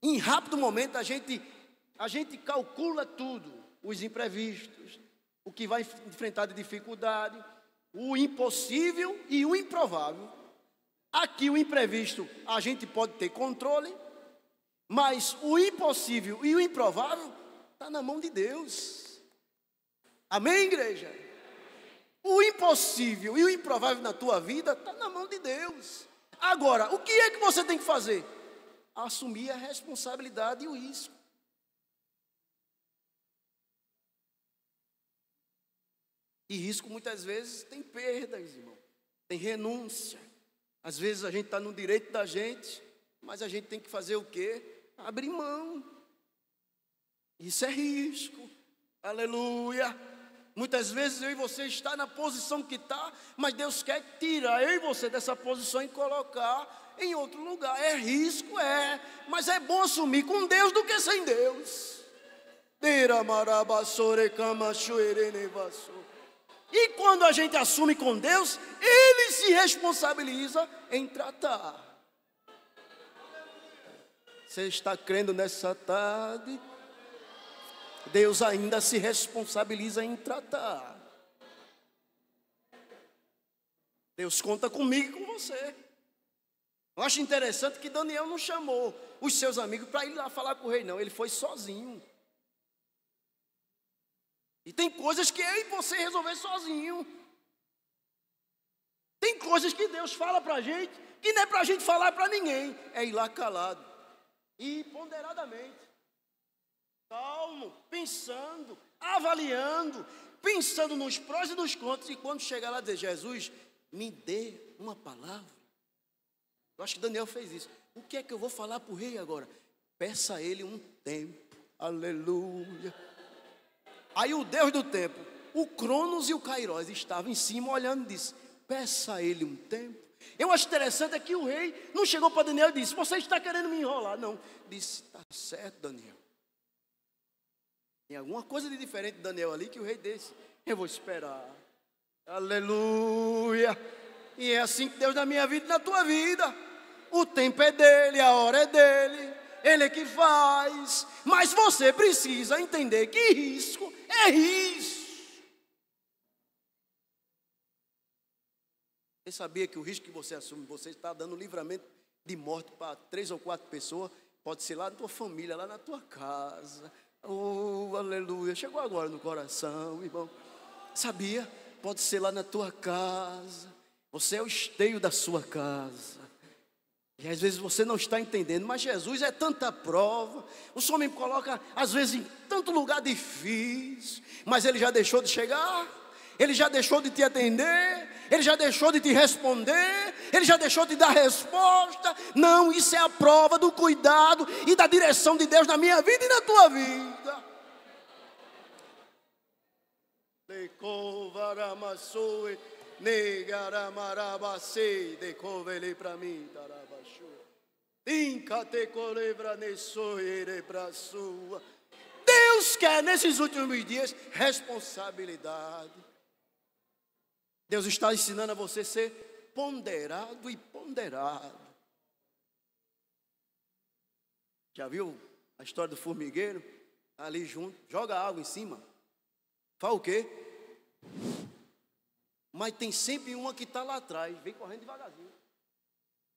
Em rápido momento a gente calcula tudo, os imprevistos, o que vai enfrentar de dificuldade, o impossível e o improvável. Aqui o imprevisto a gente pode ter controle, mas o impossível e o improvável está na mão de Deus. Amém, igreja? O impossível e o improvável na tua vida está na mão de Deus. Agora, o que é que você tem que fazer? Assumir a responsabilidade e o risco. E risco muitas vezes tem perdas, irmão. Tem renúncia. Às vezes a gente está no direito da gente, mas a gente tem que fazer o quê? Abrir mão. Isso é risco. Aleluia. Muitas vezes eu e você está na posição que está, mas Deus quer tirar eu e você dessa posição e colocar em outro lugar. É risco, mas é bom assumir com Deus do que sem Deus. E quando a gente assume com Deus, Ele se responsabiliza em tratar. Você está crendo nessa tarde? Deus ainda se responsabiliza em tratar. Deus conta comigo e com você. Eu acho interessante que Daniel não chamou os seus amigos para ir lá falar com o rei, não. Ele foi sozinho. E tem coisas que eu e você resolver sozinho. Tem coisas que Deus fala para a gente, que não é para a gente falar para ninguém. É ir lá calado. E ponderadamente. Calmo, pensando, avaliando. pensando nos prós e nos contras, e quando chegar lá dizer, Jesus, me dê uma palavra. Eu acho que Daniel fez isso. O que é que eu vou falar para o rei agora? Peça a ele um tempo. Aleluia. Aí o Deus do tempo, o Cronos e o Kairos estavam em cima olhando e disse, peça a ele um tempo. Eu acho interessante é que o rei não chegou para Daniel e disse, você está querendo me enrolar. Não, disse, está certo, Daniel. Tem alguma coisa de diferente de Daniel ali que o rei disse, eu vou esperar. Aleluia. E é assim que Deus na minha vida e na tua vida. O tempo é dele, a hora é dele, ele é que faz. Mas você precisa entender que risco é risco. Você sabia que o risco que você assume, você está dando livramento de morte para 3 ou 4 pessoas, pode ser lá na tua família, lá na tua casa. Oh, aleluia, chegou agora no coração, irmão. Sabia? Pode ser lá na tua casa. Você é o esteio da sua casa. E às vezes você não está entendendo, mas Jesus é tanta prova. O Senhor me coloca às vezes em tanto lugar difícil, mas Ele já deixou de chegar, Ele já deixou de te atender, Ele já deixou de te responder, Ele já deixou de dar resposta. Não, isso é a prova do cuidado e da direção de Deus na minha vida e na tua vida. Negaramarabacei, decovele para mim, tarabachu. Deus quer nesses últimos dias responsabilidade. Deus está ensinando a você ser ponderado e ponderado. Já viu a história do formigueiro? Ali junto, joga água em cima. Faz o quê? Mas tem sempre uma que está lá atrás, vem correndo devagarzinho.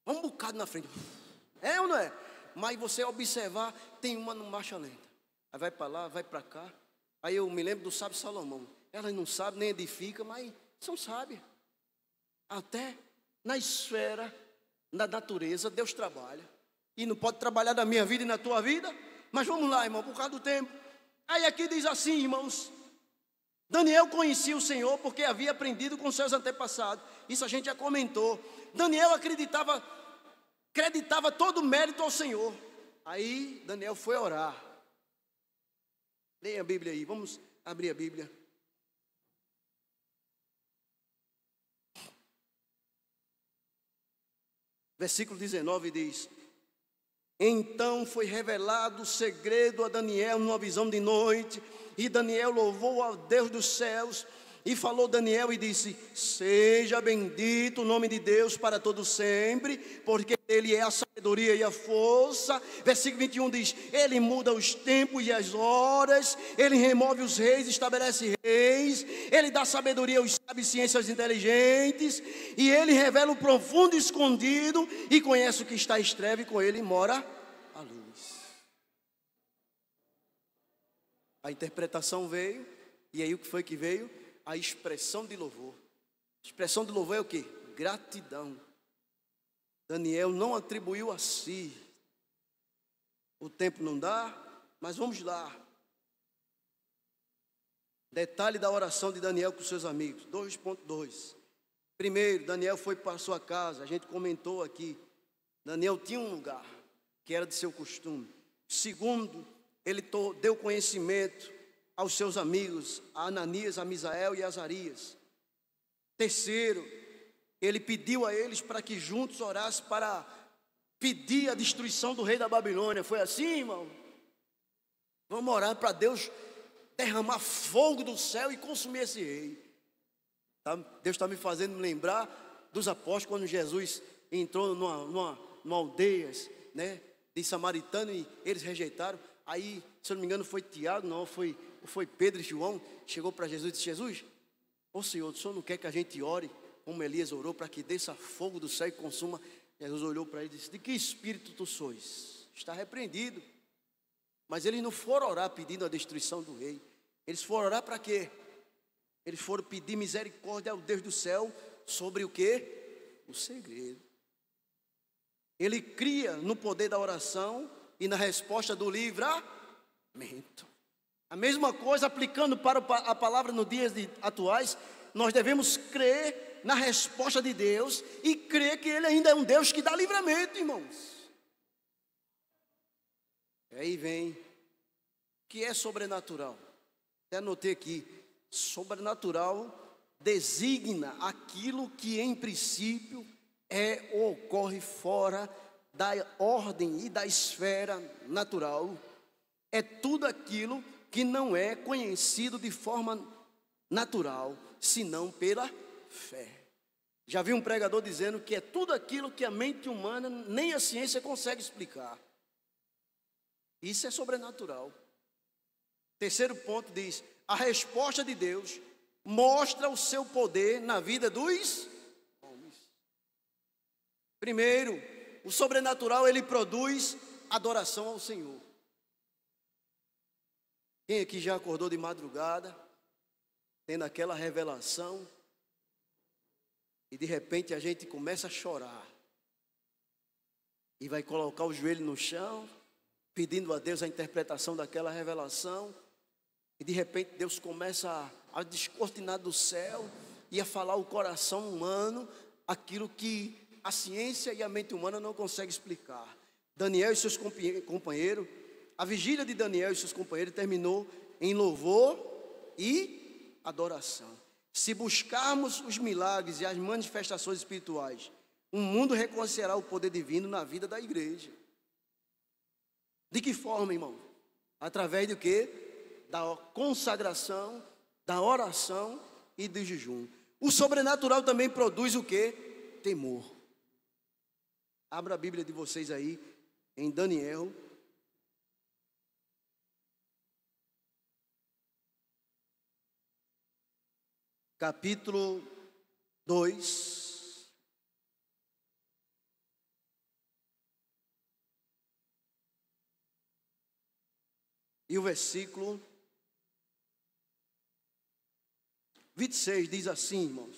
Um bocado na frente. É ou não é? Mas você observar, tem uma no marcha lenta. Aí vai para lá, vai para cá. Aí eu me lembro do sábio Salomão. Elas não sabem nem edifica, mas são sábias. Até na esfera da natureza, Deus trabalha. E não pode trabalhar na minha vida e na tua vida. Mas vamos lá, irmão, por causa do tempo. Aí aqui diz assim, irmãos. Daniel conhecia o Senhor porque havia aprendido com seus antepassados. Isso a gente já comentou. Daniel acreditava todo o mérito ao Senhor. Aí Daniel foi orar. Leia a Bíblia aí, vamos abrir a Bíblia. Versículo 19 diz: então foi revelado o segredo a Daniel numa visão de noite, e Daniel louvou ao Deus dos céus, e falou Daniel e disse: seja bendito o nome de Deus para todo sempre, porque Ele é a sabedoria e a força. Versículo 21 diz: Ele muda os tempos e as horas, Ele remove os reis, estabelece reis, Ele dá sabedoria aos sábios e ciências inteligentes, e Ele revela o profundo e escondido, e conhece o que está em trevas, e com Ele mora a luz. A interpretação veio, e aí o que foi que veio? A expressão de louvor. A expressão de louvor é o quê? Gratidão. Daniel não atribuiu a si. O tempo não dá, mas vamos lá. Detalhe da oração de Daniel com seus amigos. 2.2. Primeiro, Daniel foi para a sua casa. A gente comentou aqui. Daniel tinha um lugar que era de seu costume. Segundo, ele deu conhecimento aos seus amigos, a Ananias, a Misael e a Azarias. Terceiro, ele pediu a eles para que juntos orassem para pedir a destruição do rei da Babilônia. Foi assim, irmão? Vamos orar para Deus derramar fogo do céu e consumir esse rei. Deus está me fazendo lembrar dos apóstolos, quando Jesus entrou numa aldeia, né, de samaritano, e eles rejeitaram. Aí, se eu não me engano, foi Tiago, não, foi Pedro e João, chegou para Jesus e disse: Jesus, ô Senhor, o Senhor não quer que a gente ore como Elias orou, para que desça fogo do céu e consuma? Jesus olhou para ele e disse: de que espírito tu sois? Está repreendido. Mas eles não foram orar pedindo a destruição do rei. Eles foram orar para quê? Eles foram pedir misericórdia ao Deus do céu sobre o quê? O segredo. Ele cria no poder da oração e na resposta do livramento. A mesma coisa, aplicando para a palavra nos dias atuais, nós devemos crer na resposta de Deus e crer que Ele ainda é um Deus que dá livramento, irmãos. E aí vem, que é sobrenatural. Até anotei aqui, sobrenatural designa aquilo que em princípio é ou ocorre fora da ordem e da esfera natural. É tudo aquilo que não é conhecido de forma natural, senão pela fé. Já vi um pregador dizendo que é tudo aquilo que a mente humana nem a ciência consegue explicar. Isso é sobrenatural. Terceiro ponto diz: a resposta de Deus mostra o seu poder na vida dos homens. Primeiro, o sobrenatural, ele produz adoração ao Senhor. Quem aqui já acordou de madrugada, tendo aquela revelação, e de repente a gente começa a chorar, e vai colocar o joelho no chão, pedindo a Deus a interpretação daquela revelação, e de repente Deus começa a descortinar do céu e a falar ao coração humano aquilo que a ciência e a mente humana não conseguem explicar. Daniel e seus companheiros, a vigília de Daniel e seus companheiros terminou em louvor e adoração. Se buscarmos os milagres e as manifestações espirituais, o mundo reconhecerá o poder divino na vida da igreja. De que forma, irmão? Através do quê? Da consagração, da oração e do jejum. O sobrenatural também produz o quê? Temor. Abra a Bíblia de vocês aí, em Daniel. Capítulo 2. E o versículo 26 diz assim, irmãos: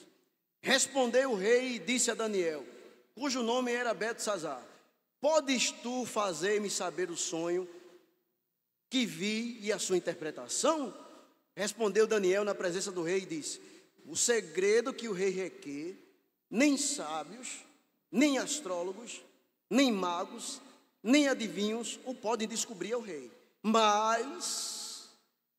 respondeu o rei e disse a Daniel, cujo nome era Beltesazar: podes tu fazer-me saber o sonho que vi e a sua interpretação? Respondeu Daniel na presença do rei e disse: o segredo que o rei requer, nem sábios, nem astrólogos, nem magos, nem adivinhos o podem descobrir ao rei. Mas,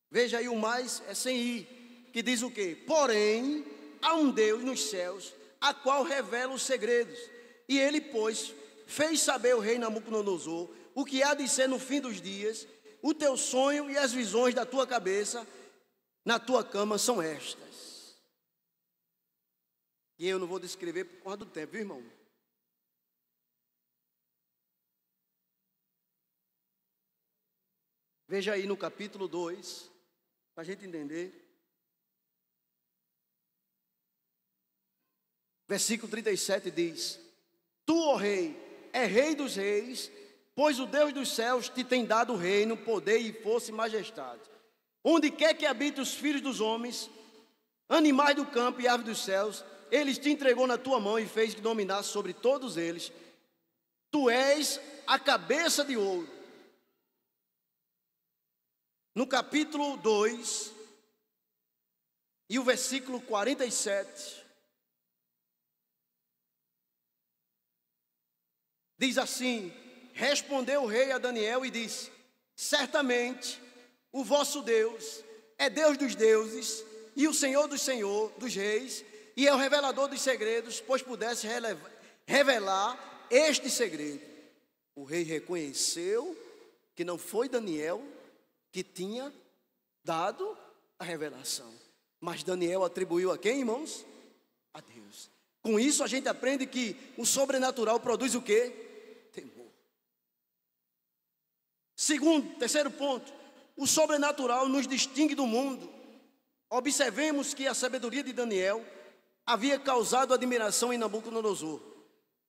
veja aí, o mais é sem ir, que diz o quê? Porém, há um Deus nos céus, a qual revela os segredos. E ele, pois, fez saber ao rei Nabucodonosor o que há de ser no fim dos dias. O teu sonho e as visões da tua cabeça na tua cama são estas. E eu não vou descrever por causa do tempo, viu, irmão? Veja aí no capítulo 2, para a gente entender. Versículo 37 diz: tu, ó rei, é rei dos reis, pois o Deus dos céus te tem dado o reino, poder e força e majestade. Onde quer que habite os filhos dos homens, animais do campo e aves dos céus, eles te entregou na tua mão e fez que dominasse sobre todos eles. Tu és a cabeça de ouro. No capítulo 2, e o versículo 47, diz assim: respondeu o rei a Daniel e disse: certamente o vosso Deus é Deus dos deuses e o Senhor dos reis, e é o revelador dos segredos, pois pudesse revelar este segredo. O rei reconheceu que não foi Daniel que tinha dado a revelação, mas Daniel atribuiu a quem, irmãos? A Deus. Com isso a gente aprende que o sobrenatural produz o quê? Temor. Terceiro ponto, o sobrenatural nos distingue do mundo. Observemos que a sabedoria de Daniel havia causado admiração em Nabucodonosor,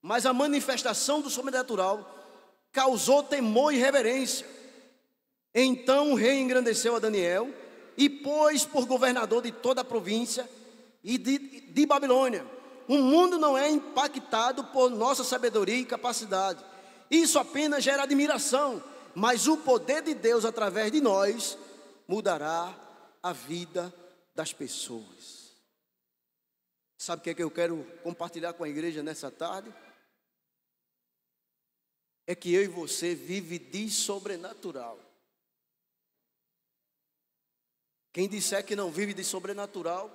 mas a manifestação do sobrenatural causou temor e reverência. Então o rei engrandeceu a Daniel e pôs por governador de toda a província e de Babilônia. O mundo não é impactado por nossa sabedoria e capacidade. Isso apenas gera admiração, mas o poder de Deus através de nós mudará a vida das pessoas. Sabe o que é que eu quero compartilhar com a igreja nessa tarde? É que eu e você vive de sobrenatural. Quem disser que não vive de sobrenatural,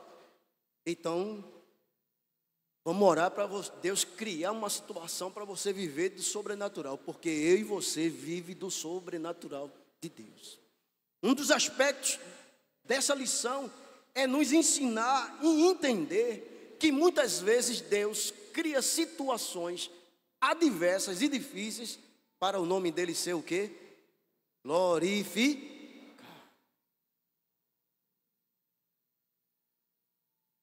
então vamos orar para Deus criar uma situação para você viver do sobrenatural, porque eu e você vive do sobrenatural de Deus. Um dos aspectos dessa lição é nos ensinar e entender que muitas vezes Deus cria situações adversas e difíceis para o nome dele ser o quê? Glorificado.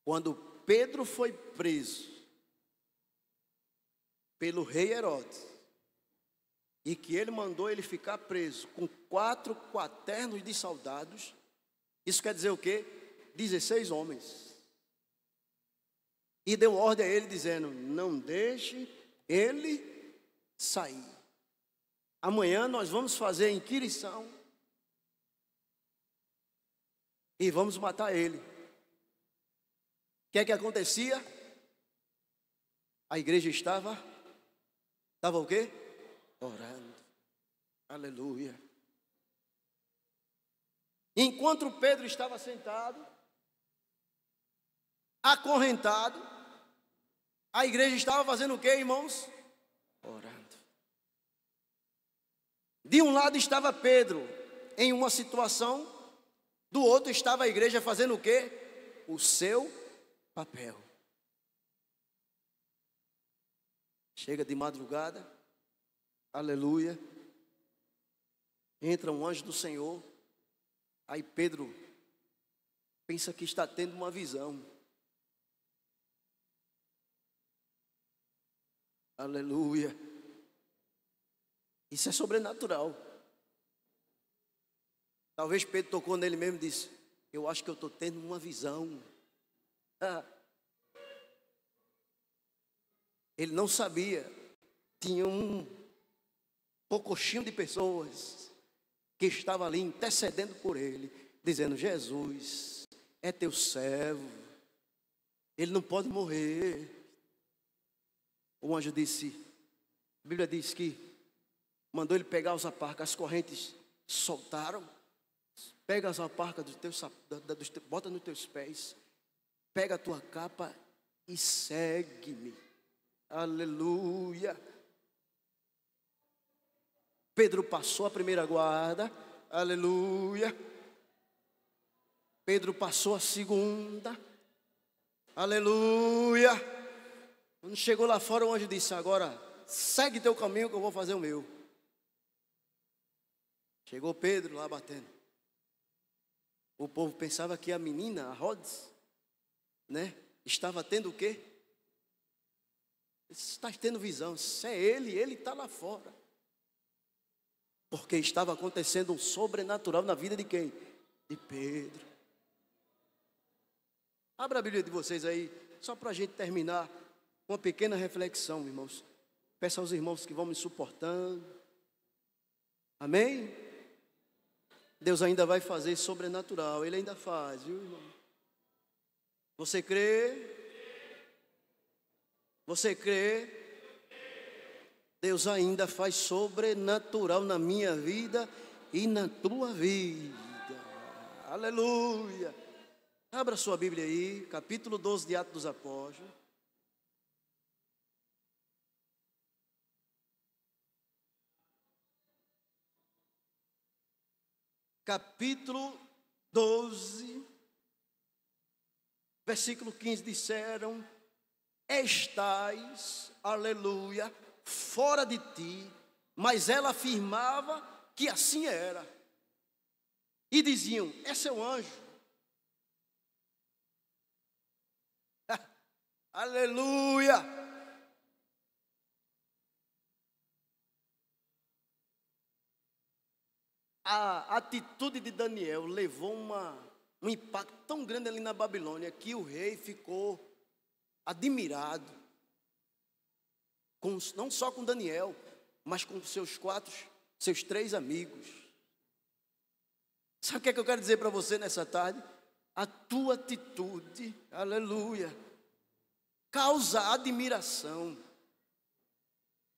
Quando Pedro foi preso pelo rei Herodes, e que ele mandou ele ficar preso com 4 quaternos de soldados, isso quer dizer o quê? 16 homens. E deu ordem a ele dizendo: não deixe ele sair. Amanhã nós vamos fazer a inquirição e vamos matar ele. O que é que acontecia? A igreja estava o quê? Orando. Aleluia. Enquanto Pedro estava sentado, acorrentado, a igreja estava fazendo o quê, irmãos? Orando. De um lado estava Pedro em uma situação, do outro estava a igreja fazendo o quê? O seu papel. Chega de madrugada, aleluia, entra um anjo do Senhor, aí Pedro pensa que está tendo uma visão. Aleluia. Isso é sobrenatural. Talvez Pedro tocou nele mesmo e disse: eu acho que eu estou tendo uma visão. Ele não sabia. Tinha um pocochinho de pessoas que estavam ali intercedendo por ele, dizendo: Jesus é teu servo, ele não pode morrer. O anjo disse, a Bíblia diz que mandou ele pegar os aparcas, as correntes soltaram. Pega as aparcas bota nos teus pés, pega a tua capa e segue-me. Aleluia. Pedro passou a primeira guarda. Aleluia. Pedro passou a segunda. Aleluia. Quando chegou lá fora, o anjo disse: agora segue teu caminho que eu vou fazer o meu. Chegou Pedro lá batendo. O povo pensava que a menina, a Rhodes, né, estava tendo o quê? Está tendo visão. Se é ele está lá fora. Porque estava acontecendo um sobrenatural na vida de quem? De Pedro. Abra a Bíblia de vocês aí, só para a gente terminar, uma pequena reflexão, irmãos. Peço aos irmãos que vão me suportando. Amém? Deus ainda vai fazer sobrenatural. Ele ainda faz, viu, irmão? Você crê? Você crê? Deus ainda faz sobrenatural na minha vida e na tua vida. Aleluia. Abra sua Bíblia aí, capítulo 12 de Atos dos Apóstolos. Capítulo 12, versículo 15, disseram: estais, aleluia, fora de ti, mas ela afirmava que assim era. E diziam: é seu anjo. Aleluia. A atitude de Daniel levou um impacto tão grande ali na Babilônia que o rei ficou admirado, não só com Daniel, mas com seus 3 amigos. Sabe o que é que eu quero dizer para você nessa tarde? A tua atitude, aleluia, causa admiração.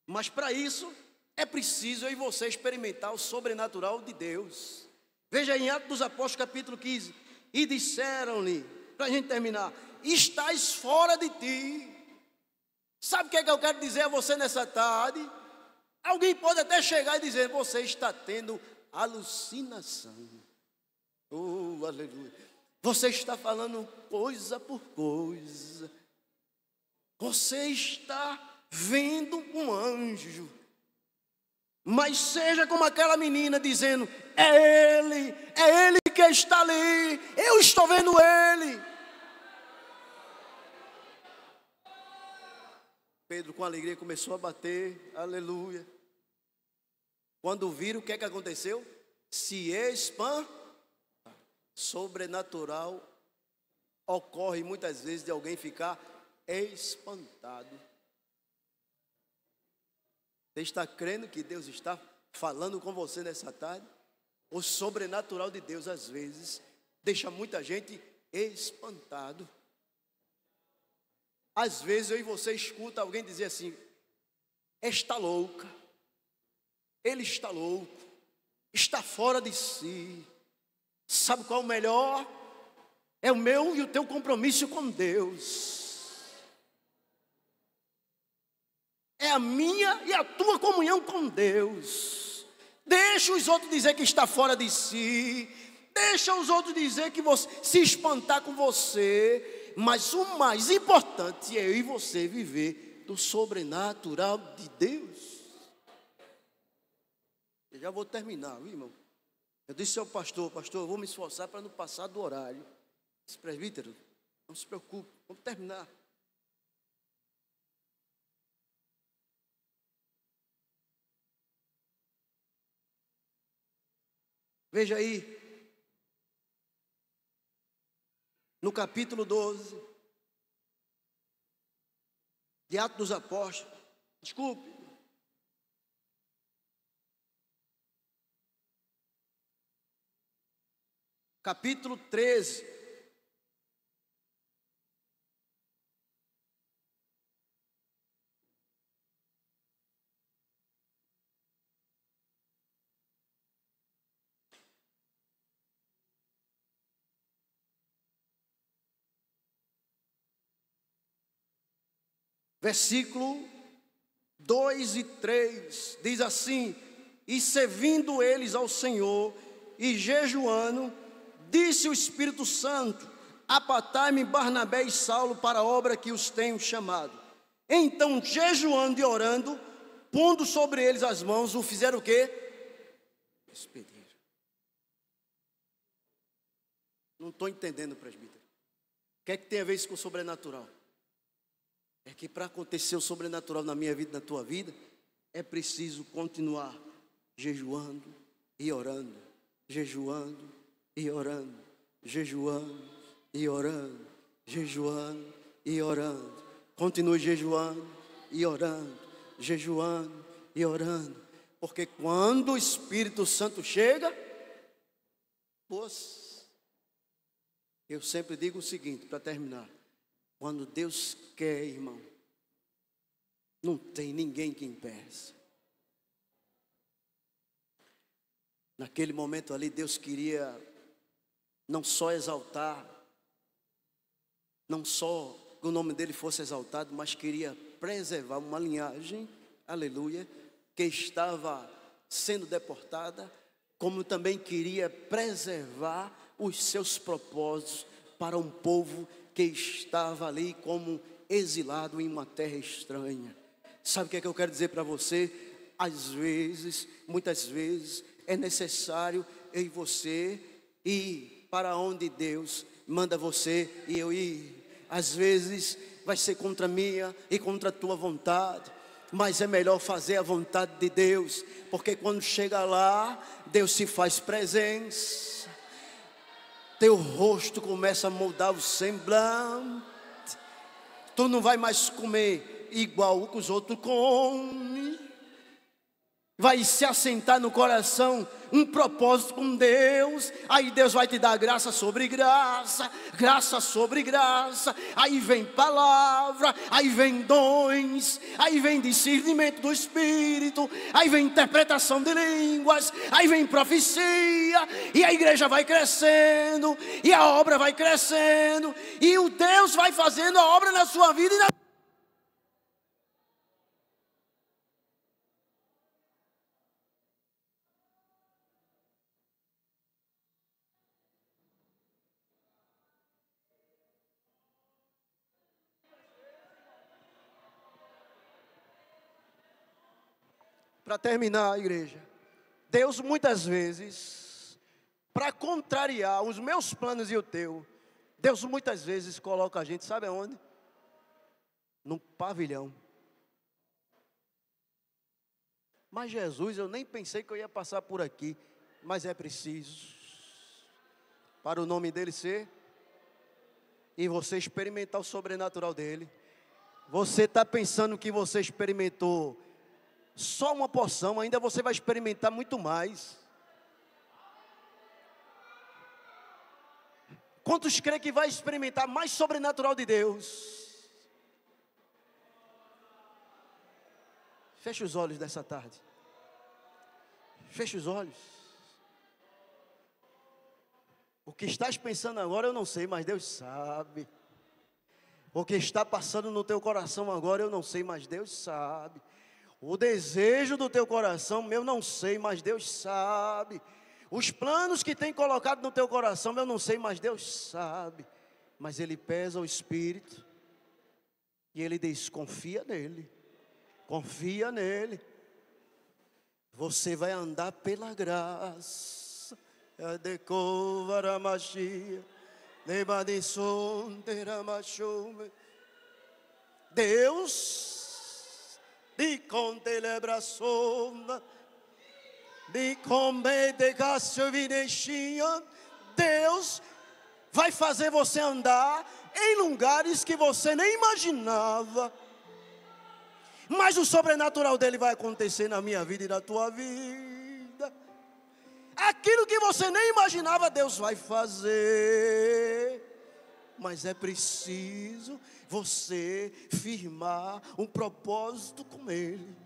Mas para isso é preciso eu e você experimentar o sobrenatural de Deus. Veja em Atos dos Apóstolos capítulo 15. E disseram-lhe, para a gente terminar: estás fora de ti. Sabe o que é que eu quero dizer a você nessa tarde? Alguém pode até chegar e dizer: você está tendo alucinação. Oh, aleluia. Você está falando coisa por coisa. Você está vendo um anjo. Mas seja como aquela menina dizendo: é Ele que está ali, eu estou vendo Ele. Pedro com alegria começou a bater, aleluia. Quando viram, o que é que aconteceu? Se espantaram. Sobrenatural ocorre muitas vezes de alguém ficar espantado. Você está crendo que Deus está falando com você nessa tarde? O sobrenatural de Deus às vezes deixa muita gente espantado. Às vezes eu e você escuta alguém dizer assim: está louca, ele está louco, está fora de si. Sabe qual é o melhor? É o meu e o teu compromisso com Deus. É a minha e a tua comunhão com Deus. Deixa os outros dizer que está fora de si. Deixa os outros dizer que você se espantar com você. Mas o mais importante é eu e você viver do sobrenatural de Deus. Eu já vou terminar, viu, irmão? Eu disse ao pastor: pastor, eu vou me esforçar para não passar do horário. Disse: presbítero, não se preocupe, vamos terminar. Veja aí, no capítulo 12 de Atos dos Apóstolos, desculpe, capítulo 13, versículo 2 e 3, diz assim: e servindo eles ao Senhor e jejuando, disse o Espírito Santo: apartai-me Barnabé e Saulo para a obra que os tenho chamado. Então, jejuando e orando, pondo sobre eles as mãos, o fizeram o quê? Expediram. Não estou entendendo, presbítero. O que é que tem a ver isso com o sobrenatural? É que para acontecer o sobrenatural na minha vida e na tua vida, é preciso continuar jejuando e orando, jejuando e orando, jejuando e orando, jejuando e orando. Continue jejuando e orando, jejuando e orando. Porque quando o Espírito Santo chega, eu sempre digo o seguinte, para terminar: quando Deus quer, irmão, não tem ninguém que impeça. Naquele momento ali, Deus queria não só exaltar, não só que o nome dele fosse exaltado, mas queria preservar uma linhagem, aleluia, que estava sendo deportada, como também queria preservar os seus propósitos para um povo que estava ali como exilado em uma terra estranha. Sabe o que é que eu quero dizer para você? Às vezes, muitas vezes, é necessário eu e você ir para onde Deus manda você e eu ir. Às vezes vai ser contra a minha e contra a tua vontade, mas é melhor fazer a vontade de Deus, porque quando chega lá, Deus se faz presença. Teu rosto começa a mudar o semblante. Tu não vai mais comer igual que os outros comem. vai se assentar no coração um propósito com Deus. Aí Deus vai te dar graça sobre graça, graça sobre graça. Aí vem palavra, aí vem dons, aí vem discernimento do Espírito, aí vem interpretação de línguas, aí vem profecia. E a igreja vai crescendo, e a obra vai crescendo, e o Deus vai fazendo a obra na sua vida e na Para terminar, igreja, Deus muitas vezes, para contrariar os meus planos e o teu, Deus muitas vezes coloca a gente, sabe aonde? Num pavilhão. Mas Jesus, eu nem pensei que eu ia passar por aqui, mas é preciso, para o nome dele ser, e você experimentar o sobrenatural dele. Você está pensando que você experimentou só uma porção, ainda você vai experimentar muito mais. Quantos creem que vai experimentar mais sobrenatural de Deus? Feche os olhos dessa tarde. Feche os olhos. O que estás pensando agora eu não sei, mas Deus sabe. O que está passando no teu coração agora eu não sei, mas Deus sabe. O desejo do teu coração, eu não sei, mas Deus sabe. Os planos que tem colocado no teu coração, eu não sei, mas Deus sabe. Mas Ele pesa o espírito. E Ele diz, confia nele. Confia nele. Você vai andar pela graça. Deus di contelebração, di comedecácio vinexinha. Deus vai fazer você andar em lugares que você nem imaginava. Mas o sobrenatural dele vai acontecer na minha vida e na tua vida. Aquilo que você nem imaginava, Deus vai fazer. Mas é preciso você firmar um propósito com Ele.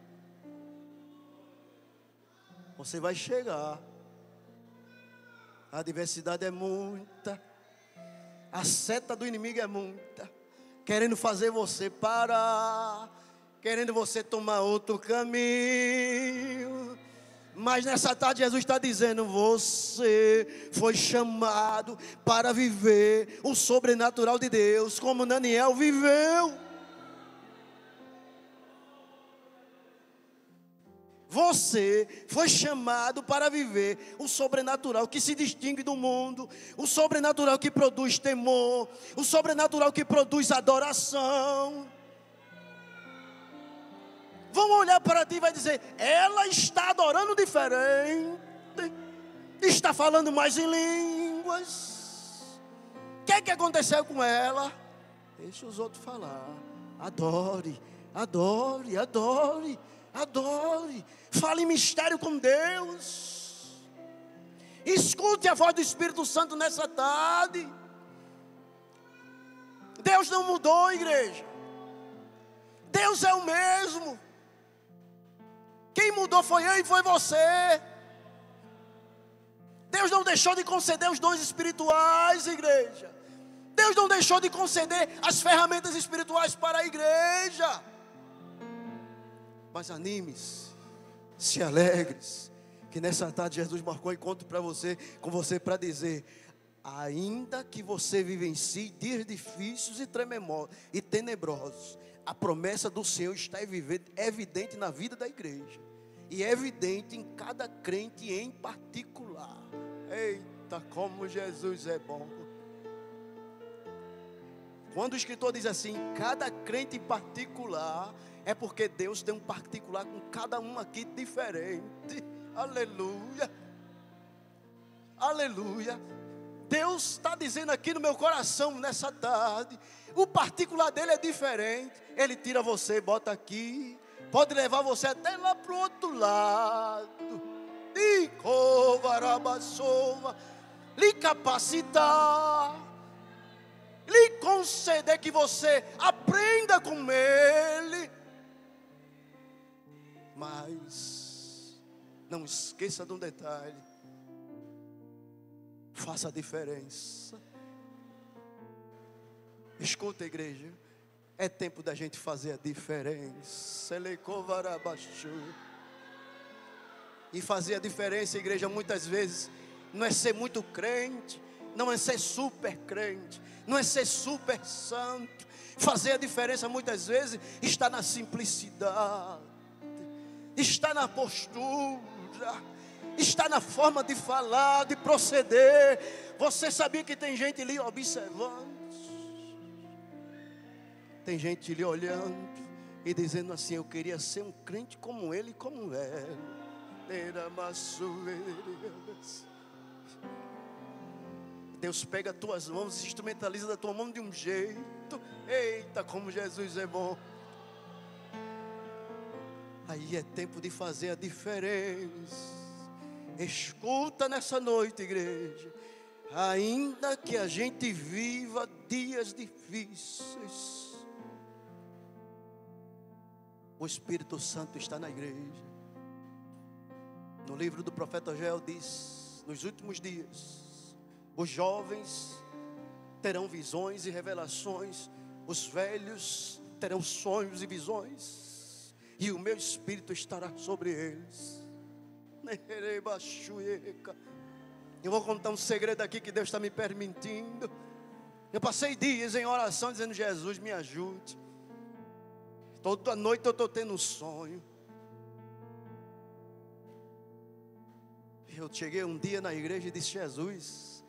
Você vai chegar. A adversidade é muita. A seta do inimigo é muita. Querendo fazer você parar. Querendo você tomar outro caminho. Mas nessa tarde Jesus está dizendo, você foi chamado para viver o sobrenatural de Deus, como Daniel viveu. Você foi chamado para viver o sobrenatural que se distingue do mundo, o sobrenatural que produz temor, o sobrenatural que produz adoração. Vão olhar para ti e vai dizer, ela está adorando diferente, está falando mais em línguas. O que aconteceu com ela? Deixa os outros falar. Adore, adore, adore, adore. Fale em mistério com Deus. Escute a voz do Espírito Santo nessa tarde. Deus não mudou, igreja. Deus é o mesmo. Quem mudou foi eu e foi você. Deus não deixou de conceder os dons espirituais, igreja. Deus não deixou de conceder as ferramentas espirituais para a igreja. Mas anime-se, se alegre-se, que nessa tarde Jesus marcou encontro para você, com você para dizer, ainda que você vivencie dias difíceis e tenebrosos, a promessa do Senhor está evidente na vida da igreja. E é evidente em cada crente em particular. Eita, como Jesus é bom. Quando o escritor diz assim, cada crente em particular, é porque Deus tem um particular com cada um aqui diferente. Aleluia. Aleluia. Deus está dizendo aqui no meu coração nessa tarde, o particular dele é diferente. Ele tira você, bota aqui. pode levar você até lá para o outro lado, lhe covarabassova, lhe capacitar, lhe conceder que você aprenda com Ele. Mas não esqueça de um detalhe: faça a diferença. Escuta, igreja, é tempo da gente fazer a diferença. E fazer a diferença, igreja, muitas vezes não é ser muito crente, não é ser super crente, não é ser super santo. Fazer a diferença muitas vezes está na simplicidade, está na postura, está na forma de falar, de proceder. Você sabia que tem gente ali observando? Tem gente lhe olhando e dizendo assim: eu queria ser um crente como ele e como ela. Deus pega as tuas mãos e instrumentaliza da tua mão de um jeito. Eita, como Jesus é bom. Aí é tempo de fazer a diferença. Escuta nessa noite, igreja. Ainda que a gente viva dias difíceis, o Espírito Santo está na igreja. No livro do profeta Joel diz: nos últimos dias, os jovens terão visões e revelações, os velhos terão sonhos e visões, e o meu Espírito estará sobre eles. Eu vou contar um segredo aqui que Deus está me permitindo. Eu passei dias em oração dizendo: Jesus, me ajude. Toda noite eu estou tendo um sonho. Eu cheguei um dia na igreja e disse: Jesus,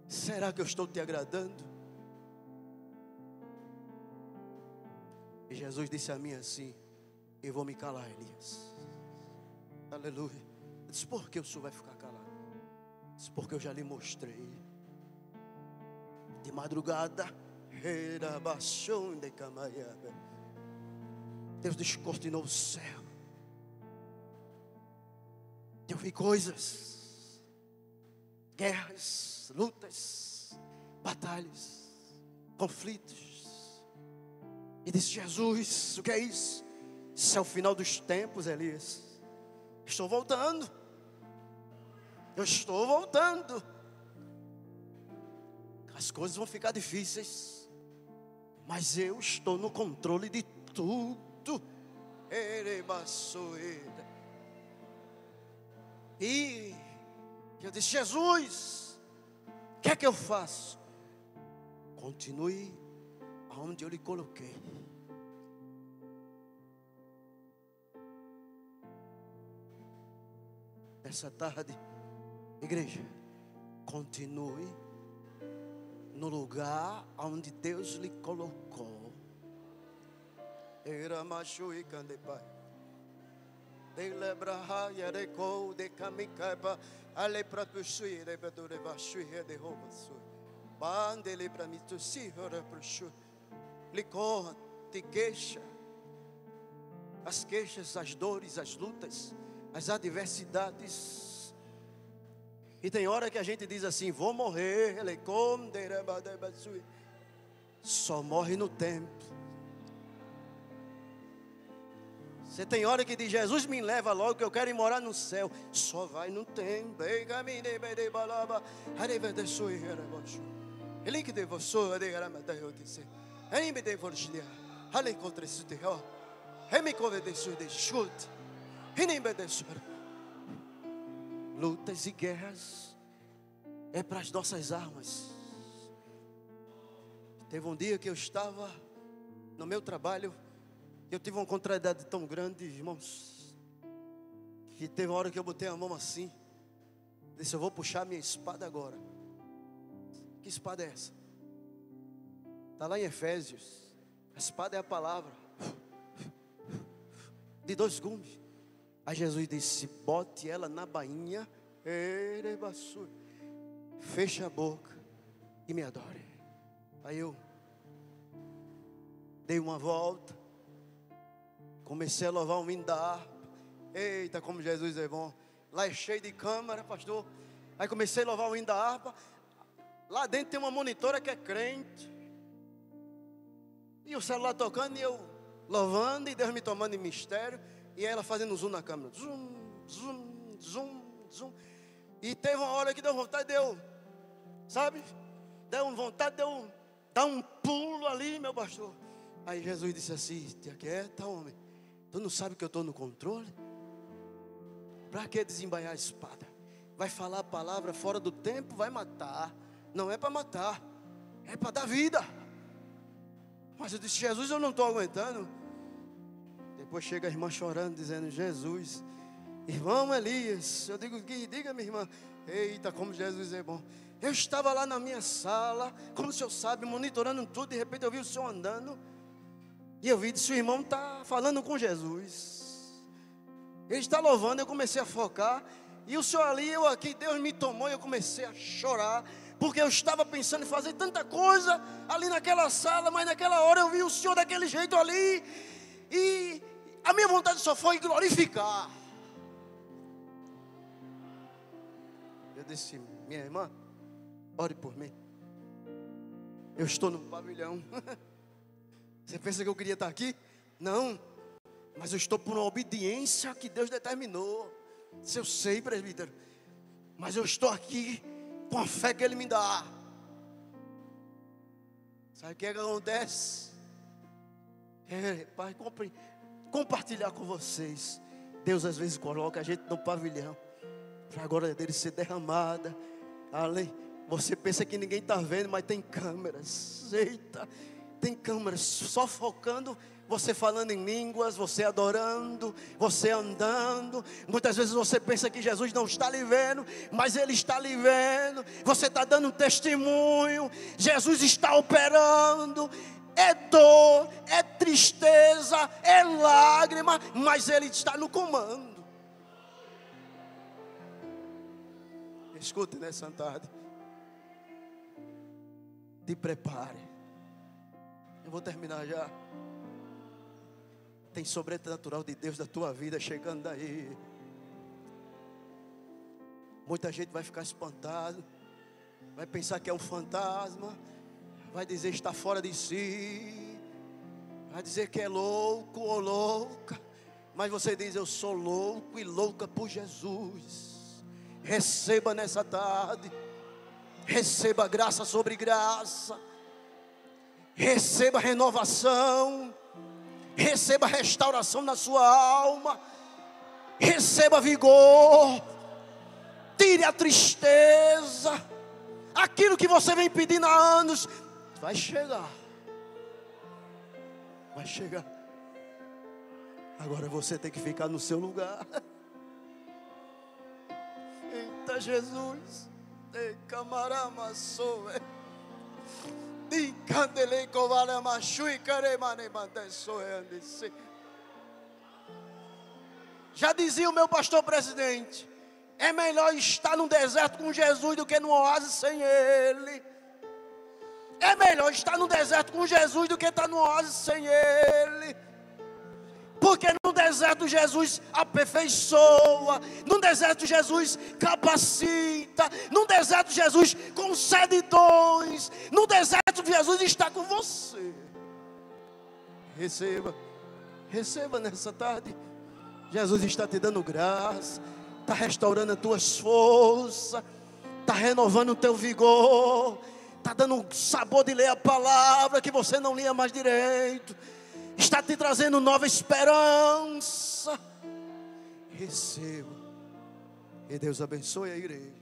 será que eu estou te agradando? E Jesus disse a mim assim: eu vou me calar, Elias. Aleluia. Eu disse: por que o senhor vai ficar calado? Eu disse: porque eu já lhe mostrei. De madrugada, Deus descortinou o céu. Eu vi coisas, guerras, lutas, batalhas, conflitos. E disse: Jesus, o que é isso? Isso é o final dos tempos, Elias. Estou voltando. Eu estou voltando. As coisas vão ficar difíceis, mas eu estou no controle de tudo. E eu disse: Jesus, o que é que eu faço? Continue aonde eu lhe coloquei. Nessa tarde, igreja, continue no lugar onde Deus lhe colocou. Era macho e candepai. De lebraha yareko de kamikaba ale prapushi de bedure vashui de robasu. Bande lebra mitusi ora proshu. Licor te queixa. As queixas, as dores, as lutas, as adversidades. E tem hora que a gente diz assim: vou morrer. Só morre no tempo. Você tem hora que diz: Jesus, me leva logo que eu quero ir morar no céu. Só vai no tempo. Lutas e guerras é para as nossas almas. Teve um dia que eu estava no meu trabalho, eu tive uma contrariedade tão grande, irmãos, que teve uma hora que eu botei a mão assim, disse: eu vou puxar minha espada agora. Que espada é essa? Está lá em Efésios. A espada é a palavra, de 2 gumes. Aí Jesus disse: bote ela na bainha, feche a boca e me adore. Aí eu dei uma volta, Comecei a louvar o hino da harpa. Eita, como Jesus é bom. Lá é cheio de câmera, pastor. Aí comecei a louvar o hino da harpa. Lá dentro tem uma monitora que é crente. E o celular tocando e eu louvando. E Deus me tomando em mistério. E ela fazendo zoom na câmera. Zoom, zoom, zoom, zoom. E teve uma hora que deu vontade de eu, sabe? Deu vontade de eu dar um pulo ali, meu pastor. Aí Jesus disse assim: te aquieta, homem. Tu não sabe que eu estou no controle? Para que desembaiar a espada? Vai falar a palavra fora do tempo, vai matar. Não é para matar, é para dar vida. Mas eu disse: Jesus, eu não estou aguentando. Depois chega a irmã chorando, dizendo: Jesus, irmão Elias. Eu digo: diga, minha irmã. Eita, como Jesus é bom. Eu estava lá na minha sala, como o senhor sabe, monitorando tudo. De repente eu vi o senhor andando. E eu vi que o irmão está falando com Jesus. Ele está louvando, eu comecei a focar. E o senhor ali, eu aqui, Deus me tomou e eu comecei a chorar. Porque eu estava pensando em fazer tanta coisa ali naquela sala. Mas naquela hora eu vi o senhor daquele jeito ali. E a minha vontade só foi glorificar. Eu disse: minha irmã, ore por mim. Eu estou no pavilhão. Você pensa que eu queria estar aqui? Não. Mas eu estou por uma obediência que Deus determinou. Se eu sei, presbítero. Mas eu estou aqui com a fé que Ele me dá. Sabe o que acontece? Pai, compartilhar com vocês. Deus às vezes coloca a gente no pavilhão para a glória dele ser derramada. Além, você pensa que ninguém está vendo, mas tem câmeras. Eita, tem câmeras só focando. Você falando em línguas, você adorando, você andando. Muitas vezes você pensa que Jesus não está lhe vendo, mas Ele está lhe vendo. Você está dando um testemunho. Jesus está operando. É dor, é tristeza, é lágrima, mas Ele está no comando. Escute nessa tarde. Te prepare. Eu vou terminar já. Tem sobrenatural de Deus da tua vida chegando aí. Muita gente vai ficar espantado, vai pensar que é um fantasma, vai dizer que está fora de si, vai dizer que é louco ou louca. Mas você diz: eu sou louco e louca por Jesus. Receba nessa tarde. Receba graça sobre graça. Receba renovação. Receba restauração na sua alma. Receba vigor. Tire a tristeza. Aquilo que você vem pedindo há anos vai chegar. Vai chegar. Agora você tem que ficar no seu lugar. Eita Jesus. Ei, camarama sou. Já dizia o meu pastor presidente: é melhor estar no deserto com Jesus do que no oásis sem Ele. É melhor estar no deserto com Jesus do que estar no oásis sem Ele. Porque no deserto Jesus aperfeiçoa, no deserto Jesus capacita, no deserto Jesus concede dons, no deserto Jesus está com você. Receba nessa tarde. Jesus está te dando graça, está restaurando as tuas forças, está renovando o teu vigor, está dando um sabor de ler a palavra que você não lia mais direito. Está te trazendo nova esperança. Receba. E Deus abençoe a igreja.